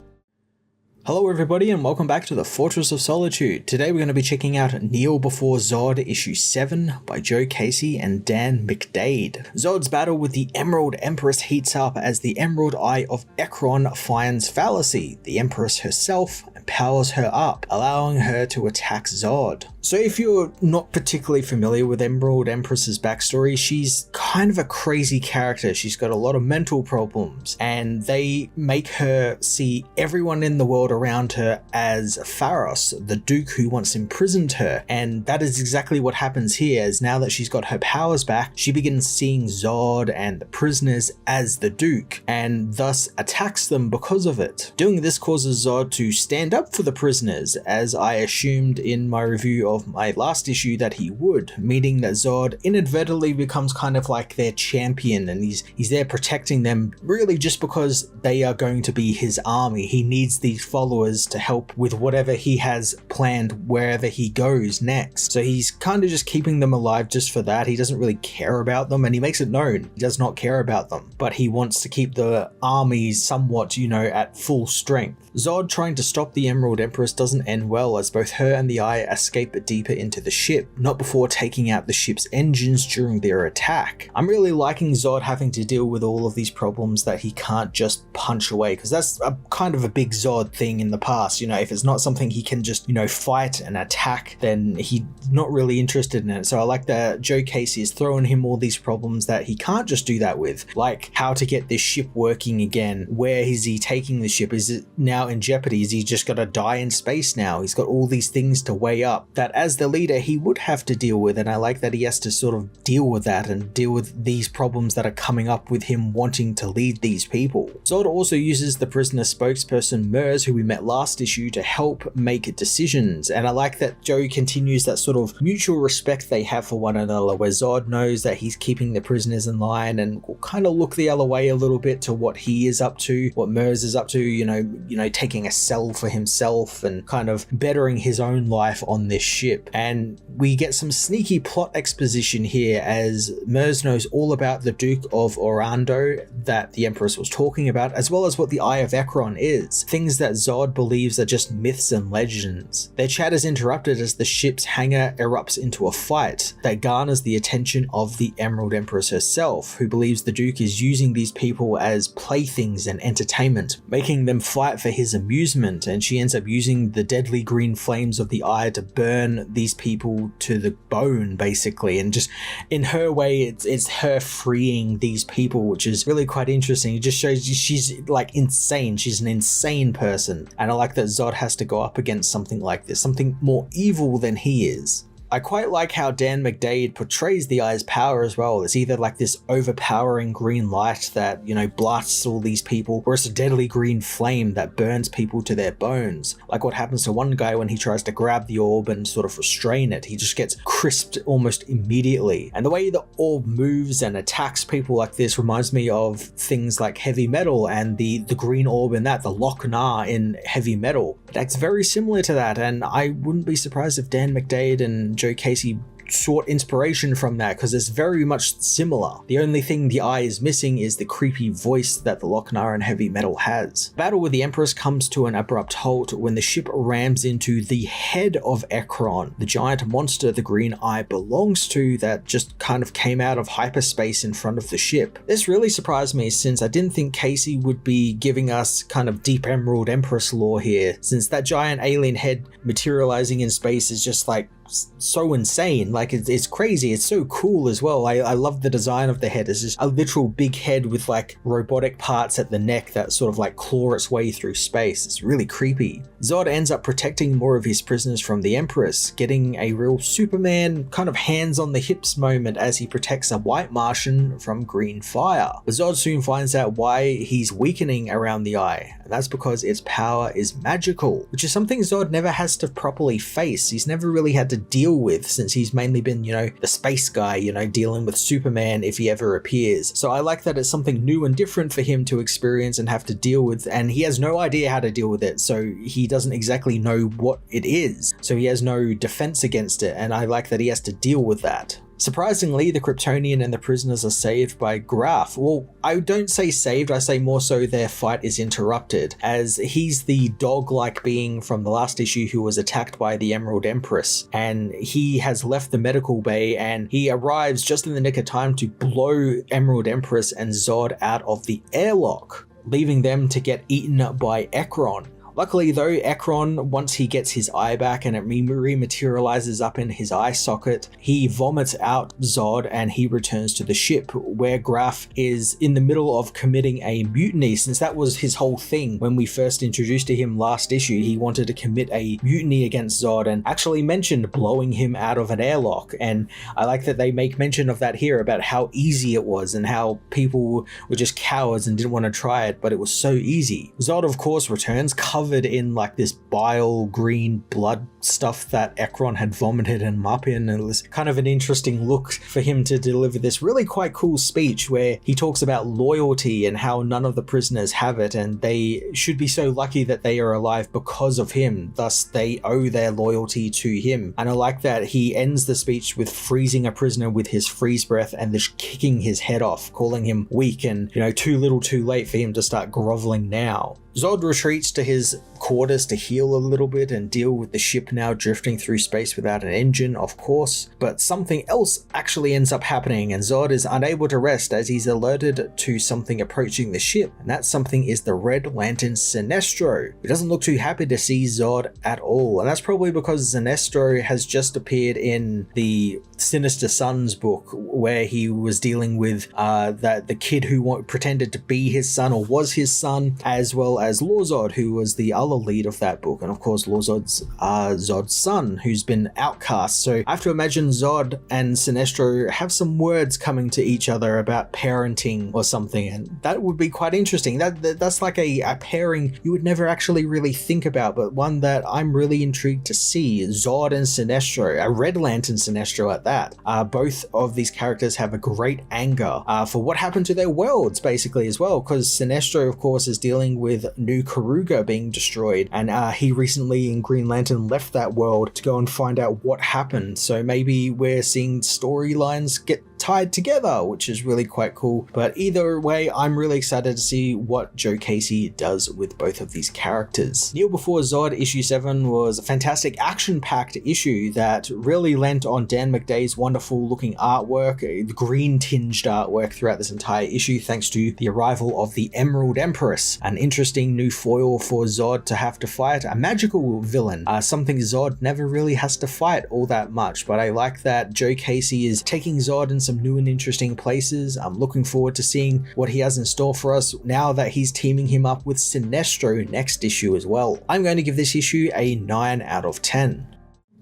Hello everybody and welcome back to the Fortress of Solitude. Today we're going to be checking out Kneel Before Zod issue 7 by Joe Casey and Dan McDade. Zod's battle with the Emerald Empress heats up as the Emerald Eye of Ekron finds Fallacy, the Empress herself, and powers her up, allowing her to attack Zod. So if you're not particularly familiar with Emerald Empress's backstory, she's kind of a crazy character. She's got a lot of mental problems, and they make her see everyone in the world around her as Pharos, the Duke who once imprisoned her, and that is exactly what happens here, as now that she's got her powers back, she begins seeing Zod and the prisoners as the Duke, and thus attacks them because of it. Doing this causes Zod to stand up for the prisoners, as I assumed in my review of my last issue that he would, meaning that Zod inadvertently becomes kind of like their champion, and he's there protecting them really just because they are going to be his army. He needs these followers to help with whatever he has planned wherever he goes next. So he's kind of just keeping them alive just for that. He doesn't really care about them, and he makes it known he does not care about them, but he wants to keep the army somewhat, at full strength. Zod trying to stop the Emerald Empress doesn't end well, as both her and the Eye escape deeper into the ship, not before taking out the ship's engines during their attack. I'm really liking Zod having to deal with all of these problems that he can't just punch away, because that's a kind of a big Zod thing in the past. If it's not something he can just, fight and attack, then he's not really interested in it. So I like that Joe Casey is throwing him all these problems that he can't just do that with, like how to get this ship working again. Where is he taking the ship? Is it now in jeopardy? Is he just got to die in space now? He's got all these things to weigh up that as the leader he would have to deal with, and I like that he has to sort of deal with that and deal with these problems that are coming up with him wanting to lead these people. Zod also uses the prisoner spokesperson Mers, who we met last issue, to help make decisions, and I like that Joe continues that sort of mutual respect they have for one another, where Zod knows that he's keeping the prisoners in line and will kind of look the other way a little bit to what he is up to, what Mers is up to, taking a cell for himself and kind of bettering his own life on this ship. And we get some sneaky plot exposition here as Mers knows all about the Duke of Orlando that the Empress was talking about, as well as what the Eye of Ekron is, things that Zod believes are just myths and legends. Their chat is interrupted as the ship's hangar erupts into a fight that garners the attention of the Emerald Empress herself, who believes the Duke is using these people as playthings and entertainment, making them fight for his amusement, and she ends up using the deadly green flames of the eye to burn these people to the bone, basically. And just in her way, it's her freeing these people, which is really quite interesting. It just shows you she's like insane. She's an insane person. And I like that Zod has to go up against something like this, something more evil than he is. I quite like how Dan McDade portrays the Eye's power as well. It's either like this overpowering green light that, blasts all these people, or it's a deadly green flame that burns people to their bones. Like what happens to one guy when he tries to grab the orb and sort of restrain it. He just gets crisped almost immediately. And the way the orb moves and attacks people like this reminds me of things like Heavy Metal and the green orb in that, the Loch-Nah in Heavy Metal. That's very similar to that, and I wouldn't be surprised if Dan McDade and Joe Casey sought inspiration from that, because it's very much similar. The only thing the Eye is missing is the creepy voice that the Loch-Nah in Heavy Metal has. Battle with the Empress comes to an abrupt halt when the ship rams into the head of Ekron, the giant monster the Green Eye belongs to that just kind of came out of hyperspace in front of the ship. This really surprised me, since I didn't think Casey would be giving us kind of deep Emerald Empress lore here, since that giant alien head materializing in space is just like so insane. Like it's crazy. It's so cool as well. I love the design of the head. It's just a literal big head with like robotic parts at the neck that sort of like claw its way through space. It's really creepy. Zod ends up protecting more of his prisoners from the Empress, getting a real Superman kind of hands on the hips moment as he protects a white Martian from green fire. But Zod soon finds out why he's weakening around the Eye, and that's because its power is magical, which is something Zod never has to properly face. He's never really had to deal with, since he's mainly been, the space guy, dealing with Superman if he ever appears. So I like that it's something new and different for him to experience and have to deal with, and he has no idea how to deal with it, so he doesn't exactly know what it is. So he has no defense against it, and I like that he has to deal with that. Surprisingly, the Kryptonian and the prisoners are saved by Graf. Well, I don't say saved, I say more so their fight is interrupted, as he's the dog-like being from the last issue who was attacked by the Emerald Empress, and he has left the medical bay, and he arrives just in the nick of time to blow Emerald Empress and Zod out of the airlock, leaving them to get eaten by Ekron. Luckily though, Ekron, once he gets his eye back and it rematerializes up in his eye socket, he vomits out Zod and he returns to the ship, where Graf is in the middle of committing a mutiny, since that was his whole thing when we first introduced to him last issue. He wanted to commit a mutiny against Zod and actually mentioned blowing him out of an airlock, and I like that they make mention of that here, about how easy it was and how people were just cowards and didn't want to try it, but it was so easy. Zod of course returns covered in like this bile green blood stuff that Ekron had vomited him up in, and it was kind of an interesting look for him to deliver this really quite cool speech where he talks about loyalty and how none of the prisoners have it, and they should be so lucky that they are alive because of him, thus they owe their loyalty to him. And I like that he ends the speech with freezing a prisoner with his freeze breath and just kicking his head off, calling him weak and too little too late for him to start groveling now. Zod retreats to his quarters to heal a little bit and deal with the ship now drifting through space without an engine, of course, but something else actually ends up happening, and Zod is unable to rest as he's alerted to something approaching the ship, and that something is the Red Lantern Sinestro, who doesn't look too happy to see Zod at all, and that's probably because Sinestro has just appeared in the Sinister Sons book, where he was dealing with the kid who pretended to be his son or was his son, as well as Lor-Zod, who was the other lead of that book, and of course Lor-Zod's Zod's son, who's been outcast. So I have to imagine Zod and Sinestro have some words coming to each other about parenting or something, and that would be quite interesting. That's like a pairing you would never actually really think about, but one that I'm really intrigued to see. Zod and Sinestro, a Red Lantern Sinestro at that. Both of these characters have a great anger for what happened to their worlds basically as well, because Sinestro of course is dealing with New Karuga being destroyed, and he recently in Green Lantern left that world to go and find out what happened. So maybe we're seeing storylines get tied together, which is really quite cool. But either way, I'm really excited to see what Joe Casey does with both of these characters. Kneel Before Zod issue 7 was a fantastic action-packed issue that really lent on Dan McDay's wonderful looking artwork, green tinged artwork throughout this entire issue, thanks to the arrival of the Emerald Empress, an interesting new foil for Zod to have to fight, a magical villain, something Zod never really has to fight all that much. But I like that Joe Casey is taking Zod in some new and interesting places. I'm looking forward to seeing what he has in store for us now that he's teaming him up with Sinestro next issue as well. I'm going to give this issue a 9 out of 10.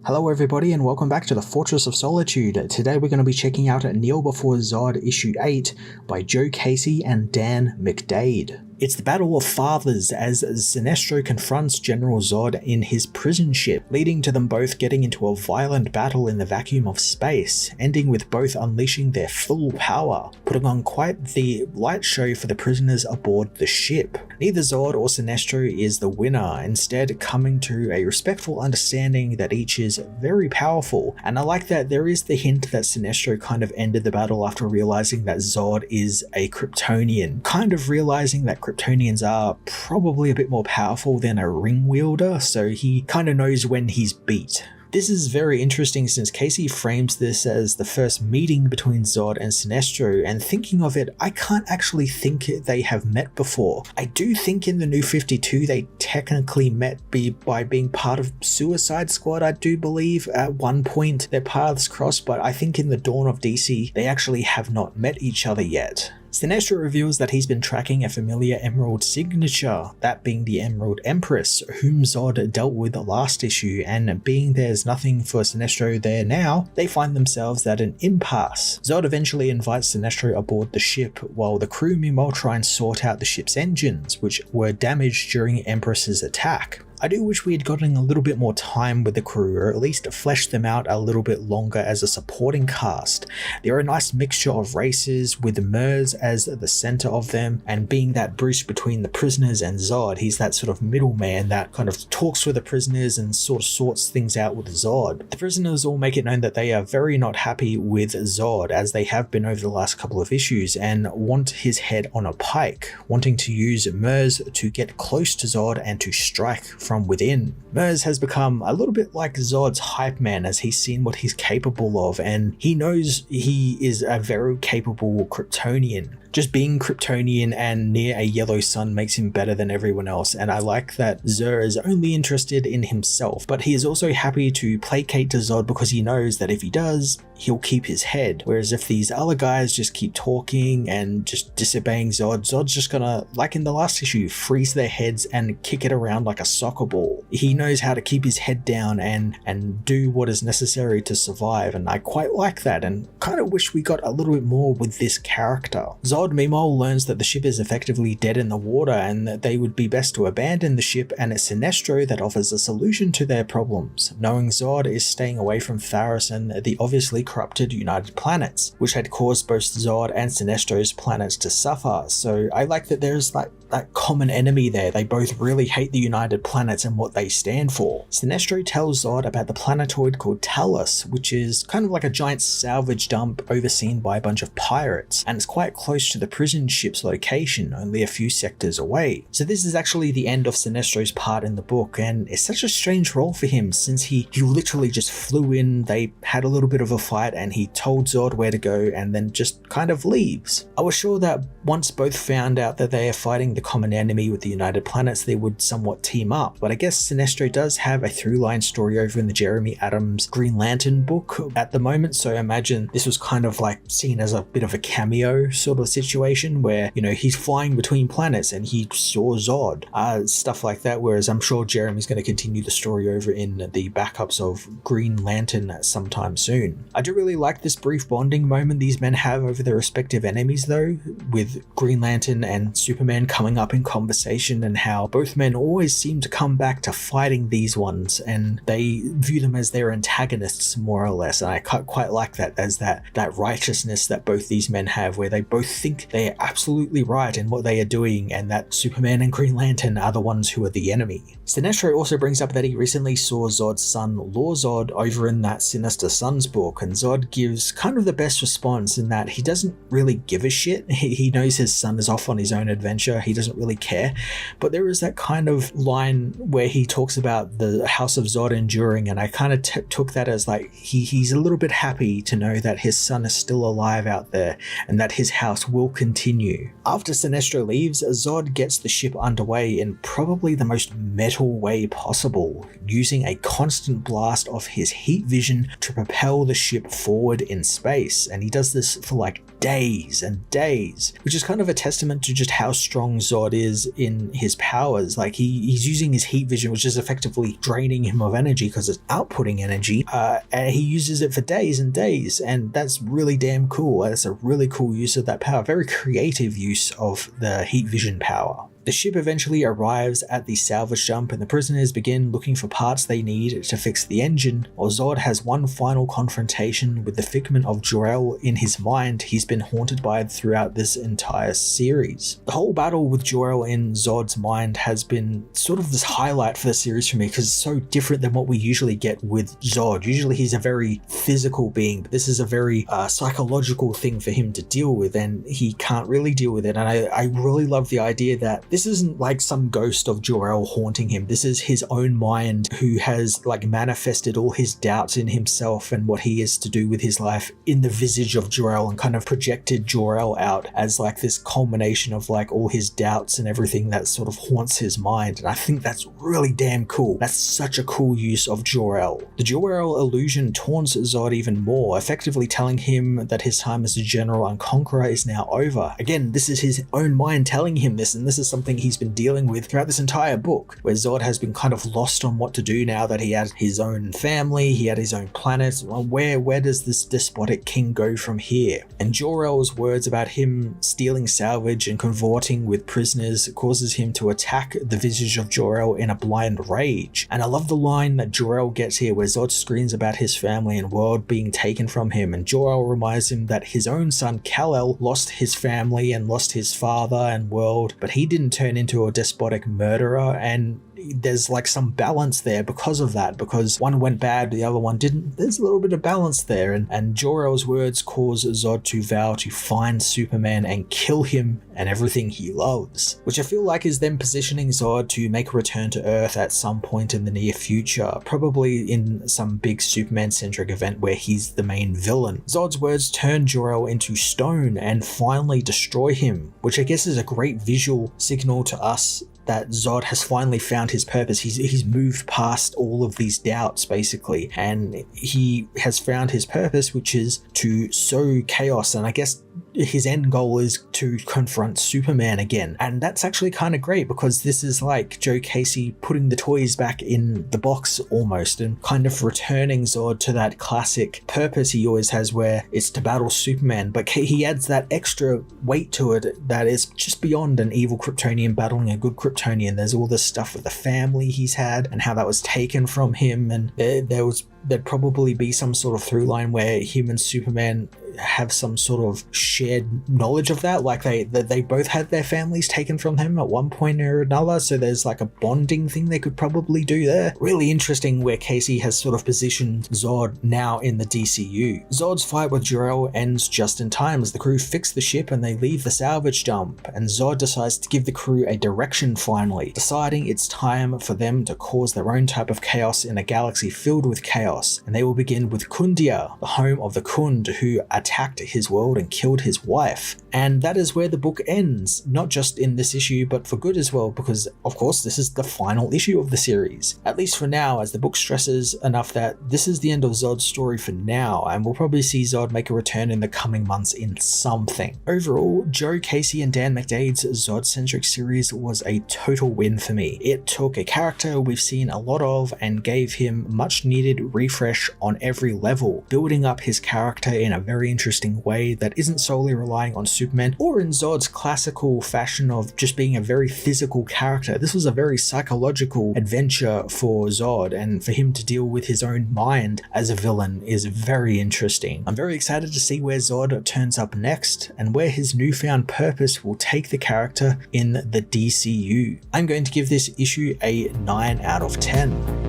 Hello everybody and welcome back to the Fortress of Solitude. Today we're going to be checking out Kneel Before Zod issue 8 by Joe Casey and Dan McDade. It's the Battle of Fathers as Sinestro confronts General Zod in his prison ship, leading to them both getting into a violent battle in the vacuum of space, ending with both unleashing their full power, putting on quite the light show for the prisoners aboard the ship. Neither Zod or Sinestro is the winner, instead coming to a respectful understanding that each is very powerful, and I like that there is the hint that Sinestro kind of ended the battle after realizing that Zod is a Kryptonian, kind of realizing that Kryptonians are probably a bit more powerful than a ring wielder, so he kind of knows when he's beat. This is very interesting since Casey frames this as the first meeting between Zod and Sinestro, and thinking of it, I can't actually think they have met before. I do think in the New 52 they technically met by being part of Suicide Squad, I do believe. At one point their paths crossed, but I think in the Dawn of DC they actually have not met each other yet. Sinestro reveals that he's been tracking a familiar emerald signature, that being the Emerald Empress, whom Zod dealt with last issue, and being there's nothing for Sinestro there now, they find themselves at an impasse. Zod eventually invites Sinestro aboard the ship, while the crew meanwhile try and sort out the ship's engines, which were damaged during Empress's attack. I do wish we had gotten a little bit more time with the crew, or at least fleshed them out a little bit longer as a supporting cast. They're a nice mixture of races, with Mers as the center of them, and being that bridge between the prisoners and Zod. He's that sort of middleman that kind of talks with the prisoners and sort of sorts things out with Zod. The prisoners all make it known that they are very not happy with Zod, as they have been over the last couple of issues, and want his head on a pike, wanting to use Mers to get close to Zod and to strike from within. Mers has become a little bit like Zod's hype man, as he's seen what he's capable of, and he knows he is a very capable Kryptonian. Just being Kryptonian and near a yellow sun makes him better than everyone else, and I like that Zur is only interested in himself, but he is also happy to placate to Zod because he knows that if he does, he'll keep his head. Whereas if these other guys just keep talking and just disobeying Zod, Zod's just gonna, like in the last issue, freeze their heads and kick it around like a soccer ball. He knows how to keep his head down and do what is necessary to survive, and I quite like that, and kind of wish we got a little bit more with this character. Zod meanwhile learns that the ship is effectively dead in the water, and that they would be best to abandon the ship, and it's Sinestro that offers a solution to their problems, knowing Zod is staying away from Tharos and the obviously corrupted United Planets, which had caused both Zod and Sinestro's planets to suffer. So I like that there's that common enemy there. They both really hate the United Planets and what they stand for. Sinestro tells Zod about the planetoid called Talos, which is kind of like a giant salvage dump overseen by a bunch of pirates, and it's quite close to the prison ship's location, only a few sectors away. So this is actually the end of Sinestro's part in the book, and it's such a strange role for him since he literally just flew in, they had a little bit of a fight, and he told Zod where to go and then just kind of leaves. I was sure that once both found out that they are fighting the common enemy with the United Planets, they would somewhat team up, but I guess Sinestro does have a through-line story over in the Jeremy Adams Green Lantern book at the moment, so I imagine this was kind of like seen as a bit of a cameo sort of situation where, you know, he's flying between planets and he saw Zod, stuff like that, whereas I'm sure Jeremy's going to continue the story over in the backups of Green Lantern sometime soon. I do really like this brief bonding moment these men have over their respective enemies though, with Green Lantern and Superman coming coming up in conversation, and how both men always seem to come back to fighting these ones, and they view them as their antagonists more or less. And I quite like that, as that righteousness that both these men have, where they both think they are absolutely right in what they are doing, and that Superman and Green Lantern are the ones who are the enemy. Sinestro also brings up that he recently saw Zod's son Lor-Zod over in that Sinister Sons book, and Zod gives kind of the best response in that he doesn't really give a shit. He knows his son is off on his own adventure, he doesn't really care, but there is that kind of line where he talks about the House of Zod enduring, and I kind of took that as like he's a little bit happy to know that his son is still alive out there and that his house will continue. After Sinestro leaves, Zod gets the ship underway in probably the most metal way possible, using a constant blast of his heat vision to propel the ship forward in space, and he does this for like days and days, which is kind of a testament to just how strong Zod is in his powers. Like he's using his heat vision, which is effectively draining him of energy because it's outputting energy, and he uses it for days and days, and that's really damn cool. That's a really cool use of that power, very creative use of the heat vision power. The ship eventually arrives at the salvage dump, and the prisoners begin looking for parts they need to fix the engine, while Zod has one final confrontation with the figment of Jor-El in his mind he's been haunted by throughout this entire series. The whole battle with Jor-El in Zod's mind has been sort of this highlight for the series for me, because it's so different than what we usually get with Zod. Usually he's a very physical being, but this is a very psychological thing for him to deal with, and he can't really deal with it. And I really love the idea that this isn't like some ghost of Jor-El haunting him. This is his own mind who has like manifested all his doubts in himself and what he is to do with his life in the visage of Jor-El, and kind of projected Jor-El out as like this culmination of like all his doubts and everything that sort of haunts his mind. And I think that's really damn cool. That's such a cool use of Jor-El. The Jor-El illusion taunts Zod even more, effectively telling him that his time as a general and conqueror is now over. Again, this is his own mind telling him this, and this is something he's been dealing with throughout this entire book, where Zod has been kind of lost on what to do now that he had his own family, he had his own planet. Well, where does this despotic king go from here? And Jor-El's words about him stealing salvage and cavorting with prisoners causes him to attack the visage of Jor-El in a blind rage. And I love the line that Jor-El gets here, where Zod screams about his family and world being taken from him, and Jor-El reminds him that his own son Kal-El lost his family and lost his father and world, but he didn't turn into a despotic murderer, and there's like some balance there because of that, because one went bad, the other one didn't. There's a little bit of balance there, and Jor-El's words cause Zod to vow to find Superman and kill him and everything he loves, which I feel like is then positioning Zod to make a return to Earth at some point in the near future, probably in some big Superman-centric event where he's the main villain. Zod's words turn Jor-El into stone and finally destroy him, which I guess is a great visual signal to us that Zod has finally found his purpose. He's moved past all of these doubts, basically, and he has found his purpose, which is to sow chaos, and I guess his end goal is to confront Superman again. And that's actually kind of great, because this is like Joe Casey putting the toys back in the box almost, and kind of returning Zod to that classic purpose he always has, where it's to battle Superman, but he adds that extra weight to it that is just beyond an evil Kryptonian battling a good Kryptonian. There's all this stuff with the family he's had and how that was taken from him, and there'd probably be some sort of through line where him and Superman have some sort of shared knowledge of that, like they both had their families taken from them at one point or another, so there's like a bonding thing they could probably do there. Really interesting where Casey has sort of positioned Zod now in the DCU. Zod's fight with Jor-El ends just in time as the crew fix the ship and they leave the salvage dump, and Zod decides to give the crew a direction finally, deciding it's time for them to cause their own type of chaos in a galaxy filled with chaos, and they will begin with Khundia, the home of the Khund, who attacked his world and killed his wife. And that is where the book ends, not just in this issue, but for good as well, because of course this is the final issue of the series, at least for now, as the book stresses enough that this is the end of Zod's story for now, and we'll probably see Zod make a return in the coming months in something. Overall, Joe Casey and Dan McDade's Zod-centric series was a total win for me. It took a character we've seen a lot of and gave him much needed refresh on every level, building up his character in a very interesting way that isn't solely relying on Superman or in Zod's classical fashion of just being a very physical character. This was a very psychological adventure for Zod, and for him to deal with his own mind as a villain is very interesting. I'm very excited to see where Zod turns up next and where his newfound purpose will take the character in the DCU. I'm going to give this issue a 9 out of 10.